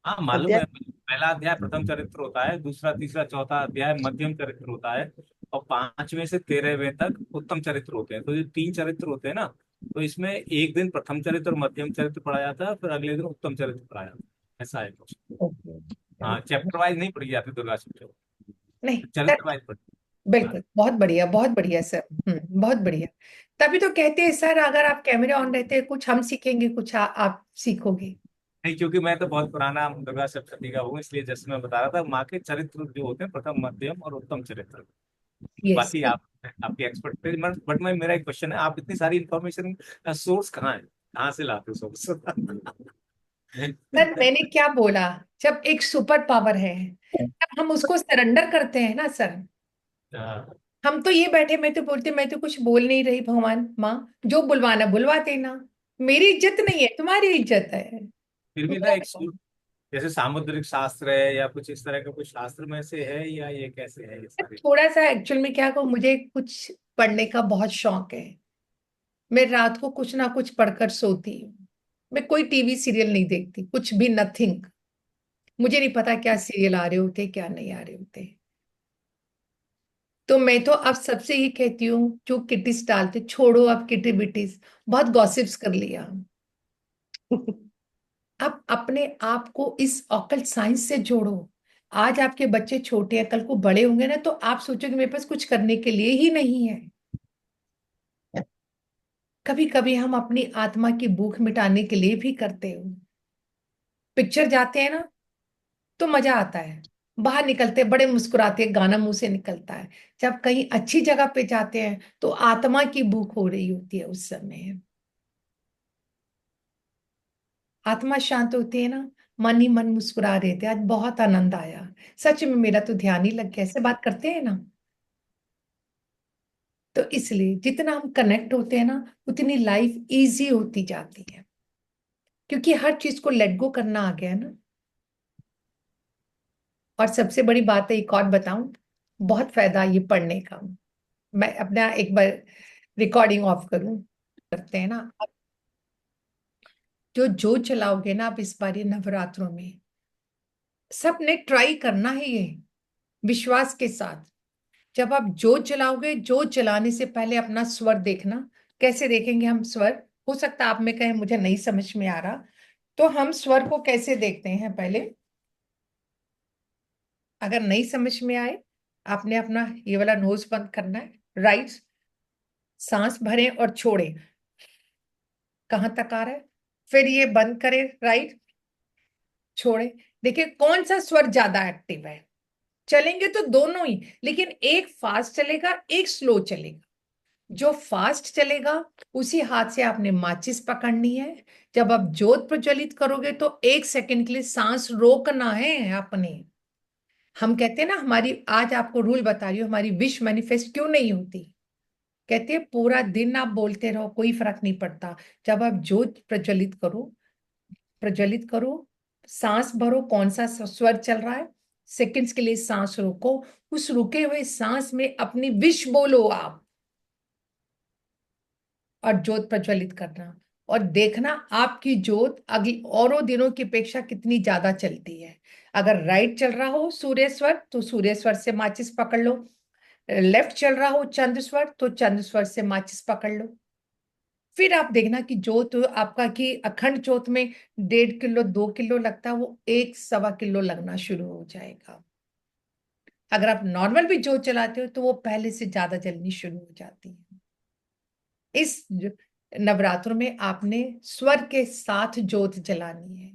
हाँ मालूम अध्याय है, पहला अध्याय प्रथम चरित्र होता है, दूसरा तीसरा चौथा अध्याय मध्यम चरित्र होता है, और 5वें से 13वें तक उत्तम चरित्र होते हैं। तो ये 3 चरित्र होते हैं ना, तो इसमें एक दिन प्रथम चरित्र और मध्यम चरित्र पढ़ा जाता है, फिर अगले दिन उत्तम चरित्र पढ़ा जाता है, ऐसा है कुछ। हाँ, चैप्टर वाइज नहीं पढ़ी जाती दुर्गा सप्तशती, नहीं चरित्र वाइज पढ़ी। बिल्कुल, बहुत बढ़िया, बहुत बढ़िया सर। बहुत बढ़िया। तभी तो कहते हैं सर, अगर आप कैमरे ऑन रहते हैं, कुछ हम सीखेंगे, कुछ आप सीखोगे। नहीं, क्योंकि मैं तो बहुत पुराना दुर्गा सप्तशती का हूँ, इसलिए जैसे मैं बता रहा था, माँ के चरित्र जो होते हैं प्रथम, मध्यम और उत्तम चरित्र। यस। बाकी आप आपकी एक्सपर्ट, बट मैं मेरा एक क्वेश्चन है, आप इतनी सारी इंफॉर्मेशन सोर्स कहाँ है, कहाँ से लाते हो सोर्स? सर मैंने क्या बोला, जब एक सुपर पावर है तब हम उसको सरेंडर करते हैं ना सर। हम तो ये बैठे, मैं तो बोलती, मैं तो कुछ बोल नहीं रही, भगवान माँ जो बुलवाना बुलवा देना, मेरी इज्जत नहीं है, तुम्हारी इज्जत है। फिर भी ना एक जैसे सामुद्रिक शास्त्र है या कुछ इस तरह का कुछ शास्त्र में से है, या ये कैसे है ये सारे? थोड़ा सा एक्चुअल में क्या कहूँ, मुझे कुछ पढ़ने का बहुत शौक है। मैं रात को कुछ ना कुछ पढ़कर सोती हूँ। मैं कोई टीवी सीरियल नहीं देखती, कुछ भी, नथिंग। मुझे नहीं पता क्या सीरियल आ रहे होते क्या नहीं आ रहे होते। तो मैं तो अब सबसे ही कहती हूँ, जो किटीज डालते, छोड़ो अब किटी बिटीज, बहुत गॉसिप्स कर लिया। अब अपने आप को इस ऑकल्ट साइंस से जोड़ो। आज आपके बच्चे छोटे हैं, कल को बड़े होंगे ना, तो आप सोचोगे मेरे पास कुछ करने के लिए ही नहीं है। कभी कभी हम अपनी आत्मा की भूख मिटाने के लिए भी करते हो। पिक्चर जाते हैं ना तो मजा आता है, बाहर निकलते बड़े मुस्कुराते हैं, गाना मुंह से निकलता है। जब कहीं अच्छी जगह पे जाते हैं तो आत्मा की भूख हो रही होती है उस समय। आत्मा शांत होती है ना, मन ही मन मुस्कुरा रहे थे, आज बहुत आनंद आया। सच में मेरा तो ध्यान ही लग गया, ऐसे बात करते हैं ना। तो इसलिए जितना हम कनेक्ट होते हैं ना, उतनी लाइफ इजी होती जाती है, क्योंकि हर चीज को लेट गो करना आ गया है ना। और सबसे बड़ी बात है, एक और बताऊं, बहुत फायदा ये पढ़ने का। मैं अपना एक बार रिकॉर्डिंग ऑफ करूं, करते हैं ना आप, जो चलाओगे ना आप इस बार ये नवरात्रों में, सबने ट्राई करना है ये, विश्वास के साथ। जब आप जोत जलाओगे, जोत जलाने से पहले अपना स्वर देखना। कैसे देखेंगे हम स्वर? हो सकता है आप में कहें मुझे नहीं समझ में आ रहा, तो हम स्वर को कैसे देखते हैं पहले, अगर नहीं समझ में आए, आपने अपना ये वाला नोज बंद करना है, राइट, सांस भरें और छोड़ें, कहां तक आ रहा है, फिर ये बंद करें, राइट, छोड़ें। देखिए कौन सा स्वर ज्यादा एक्टिव है। चलेंगे तो दोनों ही, लेकिन एक फास्ट चलेगा, एक स्लो चलेगा। जो फास्ट चलेगा उसी हाथ से आपने माचिस पकड़नी है। जब आप जोत प्रज्वलित करोगे तो 1 सेकंड के लिए सांस रोकना है आपने। हम कहते हैं ना, हमारी, आज आपको रूल बता रही हूँ, हमारी विश मैनिफेस्ट क्यों नहीं होती। कहते हैं पूरा दिन आप बोलते रहो, कोई फर्क नहीं पड़ता। जब आप जोत प्रज्वलित करो, प्रज्वलित करो, सांस भरो, कौन सा स्वर चल रहा है, सेकंड्स के लिए सांस रोको, उस रुके हुए सांस में अपनी विश बोलो आप, और जोत प्रज्वलित करना। और देखना आपकी जोत अगली औरों दिनों की अपेक्षा कितनी ज्यादा चलती है। अगर राइट चल रहा हो सूर्य स्वर तो सूर्य स्वर से माचिस पकड़ लो, लेफ्ट चल रहा हो चंद्र स्वर तो चंद्र स्वर से माचिस पकड़ लो। फिर आप देखना कि जोत आपका, कि अखंड जोत में 1.5 किलो 2 किलो लगता है, वो 1 सवा किलो लगना शुरू हो जाएगा। अगर आप नॉर्मल भी जोत चलाते हो तो वो पहले से ज्यादा जलनी शुरू हो जाती है। इस नवरात्रों में आपने स्वर के साथ जोत जलानी है,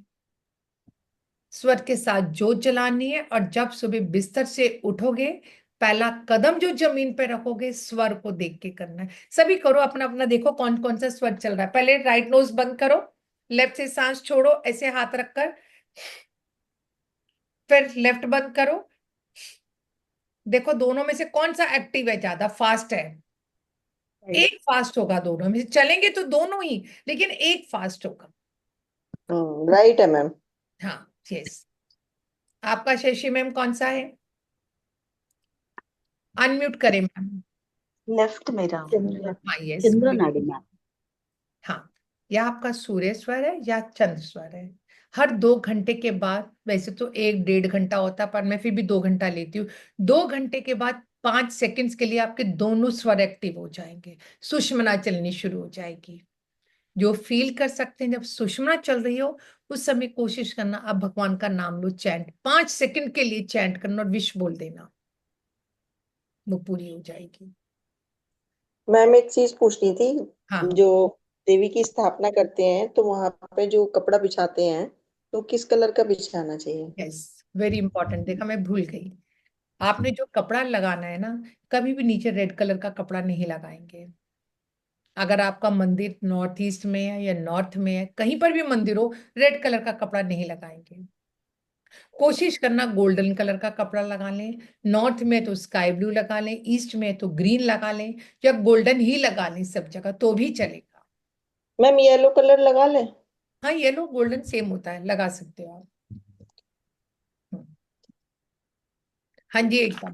स्वर के साथ जोत जलानी है। और जब सुबह बिस्तर से उठोगे, पहला कदम जो जमीन पे रखोगे, स्वर को देख के करना है। सभी करो अपना अपना, देखो कौन कौन सा स्वर चल रहा है। पहले राइट नोज बंद करो, लेफ्ट से सांस छोड़ो ऐसे हाथ रखकर, फिर लेफ्ट बंद करो। देखो दोनों में से कौन सा एक्टिव है, ज्यादा फास्ट है। एक फास्ट होगा, दोनों में से चलेंगे तो दोनों ही, लेकिन एक फास्ट होगा। राइट है मैम। हाँ, यस। आपका शशि मैम कौन सा है? अनम्यूट करें मैम। लेफ्ट मेरा हाँ, यस। चंद्र नाड़ी मैम। हाँ, या आपका सूर्य स्वर है या चंद्र स्वर है। हर 2 घंटे के बाद, वैसे तो 1 1.5 घंटा होता है पर मैं फिर भी 2 घंटा लेती हूँ, 2 घंटे के बाद 5 सेकंड्स के लिए आपके दोनों स्वर एक्टिव हो जाएंगे, सुषमना चलनी शुरू हो जाएगी। जो फील कर सकते हैं, जब सुषमना चल रही हो उस समय कोशिश करना आप भगवान का नाम लो, चैंट 5 सेकंड के लिए चैंट करना और विश बोल देना, वो पूरी हो जाएगी। मैम एक चीज पूछनी थी, हाँ। जो देवी की स्थापना करते हैं तो वहां पे जो कपड़ा बिछाते हैं तो किस कलर का बिछाना चाहिए? Yes, very important. देखा, मैं भूल गई। आपने जो कपड़ा लगाना है ना, कभी भी नीचे रेड कलर का कपड़ा नहीं लगाएंगे। अगर आपका मंदिर नॉर्थ ईस्ट में है या नॉर्थ में है, कहीं पर भी मंदिर हो, रेड कलर का कपड़ा नहीं लगाएंगे। कोशिश करना गोल्डन कलर का कपड़ा लगा लें। नॉर्थ में तो स्काई ब्लू लगा लें, ईस्ट में तो ग्रीन लगा लें, या गोल्डन ही लगा लें सब जगह तो भी चलेगा। मैम येलो कलर लगा लें? हाँ, येलो गोल्डन सेम होता है, लगा सकते हो आप। हाँ जी, एकदम।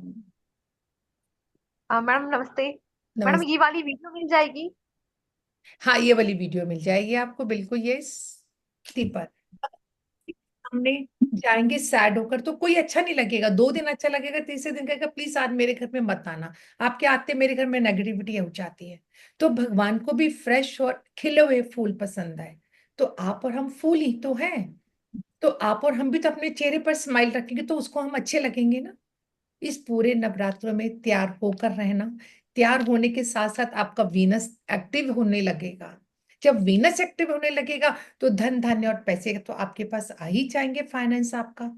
मैडम नमस्ते। मैडम नमस्ते। ये वाली वीडियो मिल जाएगी? हाँ, ये वाली वीडियो मिल जाएगी आपको, बिल्कुल। ये पर हमने जाएंगे सैड होकर तो कोई अच्छा नहीं लगेगा। 2 दिन अच्छा लगेगा, तीसरे दिन कहेगा प्लीज आज मेरे घर में मत आना। आपके आते मेरे घर में नेगेटिविटी हो जाती है। तो भगवान को भी फ्रेश और खिले हुए फूल पसंद है। तो आप और हम फूल ही तो हैं। तो आप और हम भी तो अपने चेहरे पर स्माइल रखेंगे तो उसको हम अच्छे लगेंगे ना। इस पूरे नवरात्रों में तैयार होकर रहना। तैयार होने के साथ साथ आपका वीनस एक्टिव होने लगेगा। जब वीनस एक्टिव होने लगेगा तो धन धान्य और पैसे तो आपके पास आ ही जाएंगे, फाइनेंस आपका।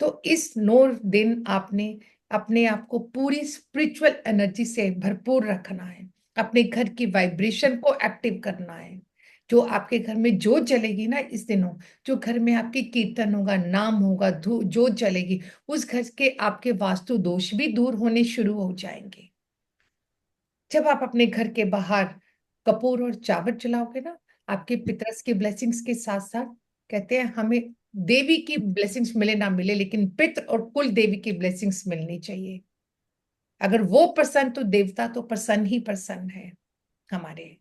तो इस 9 दिन आपने अपने आप को पूरी स्पिरिचुअल एनर्जी से भरपूर रखना है। अपने घर की वाइब्रेशन को एक्टिव करना है। जो आपके घर में जोत जलेगी ना इस दिनों, जो घर में आपकी कीर्तन होगा, नाम होगा, जोत जलेगी, उस घर के आपके वास्तु दोष भी दूर होने शुरू हो जाएंगे। जब आप अपने घर के बाहर कपूर और चावल जलाओगे ना, आपके पितरस की ब्लेसिंग्स के साथ साथ, कहते हैं हमें देवी की ब्लेसिंग्स मिले ना मिले, लेकिन पितृ और कुल देवी की ब्लेसिंग्स मिलनी चाहिए। अगर वो प्रसन्न तो देवता तो प्रसन्न ही प्रसन्न है हमारे।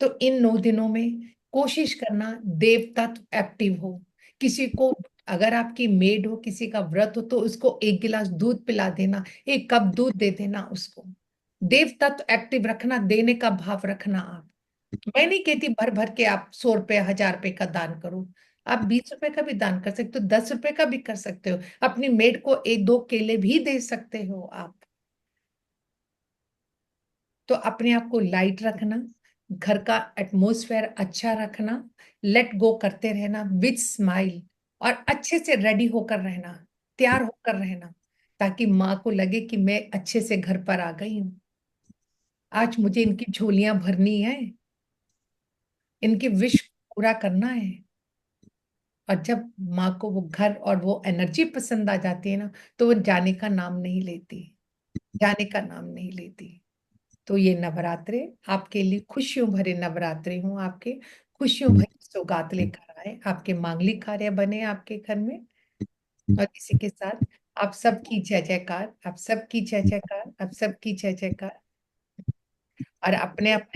तो इन 9 दिनों में कोशिश करना देवता तो एक्टिव हो। किसी को, अगर आपकी मेड हो, किसी का व्रत हो, तो उसको 1 गिलास दूध पिला देना, 1 कप दूध दे देना उसको। देवता तो एक्टिव रखना, देने का भाव रखना। आप, मैं नहीं कहती भर भर के आप 100 रुपए 1000 रुपए का दान करो। आप 20 रुपए का भी दान कर सकते हो, 10 रुपए का भी कर सकते हो। अपनी मेड को 1-2 केले भी दे सकते हो आप। तो अपने आप को लाइट रखना, घर का एटमॉस्फेयर अच्छा रखना, लेट गो करते रहना विद स्माइल, और अच्छे से रेडी होकर रहना, तैयार होकर रहना, ताकि माँ को लगे कि मैं अच्छे से घर पर आ गई हूँ। आज मुझे इनकी झोलियां भरनी है, इनकी विश पूरा करना है। और जब माँ को वो घर और वो एनर्जी पसंद आ जाती है ना, तो वो जाने का नाम नहीं लेती, जाने का नाम नहीं लेती। तो ये नवरात्रे आपके लिए खुशियों भरे नवरात्रे हों, आपके खुशियों भरी सौगात लेकर आए, आपके मांगलिक कार्य बने आपके घर में। और इसी के साथ आप सबकी जय जयकार, आप सबकी जय जयकार, आप सबकी जय जयकार। और अपने अपने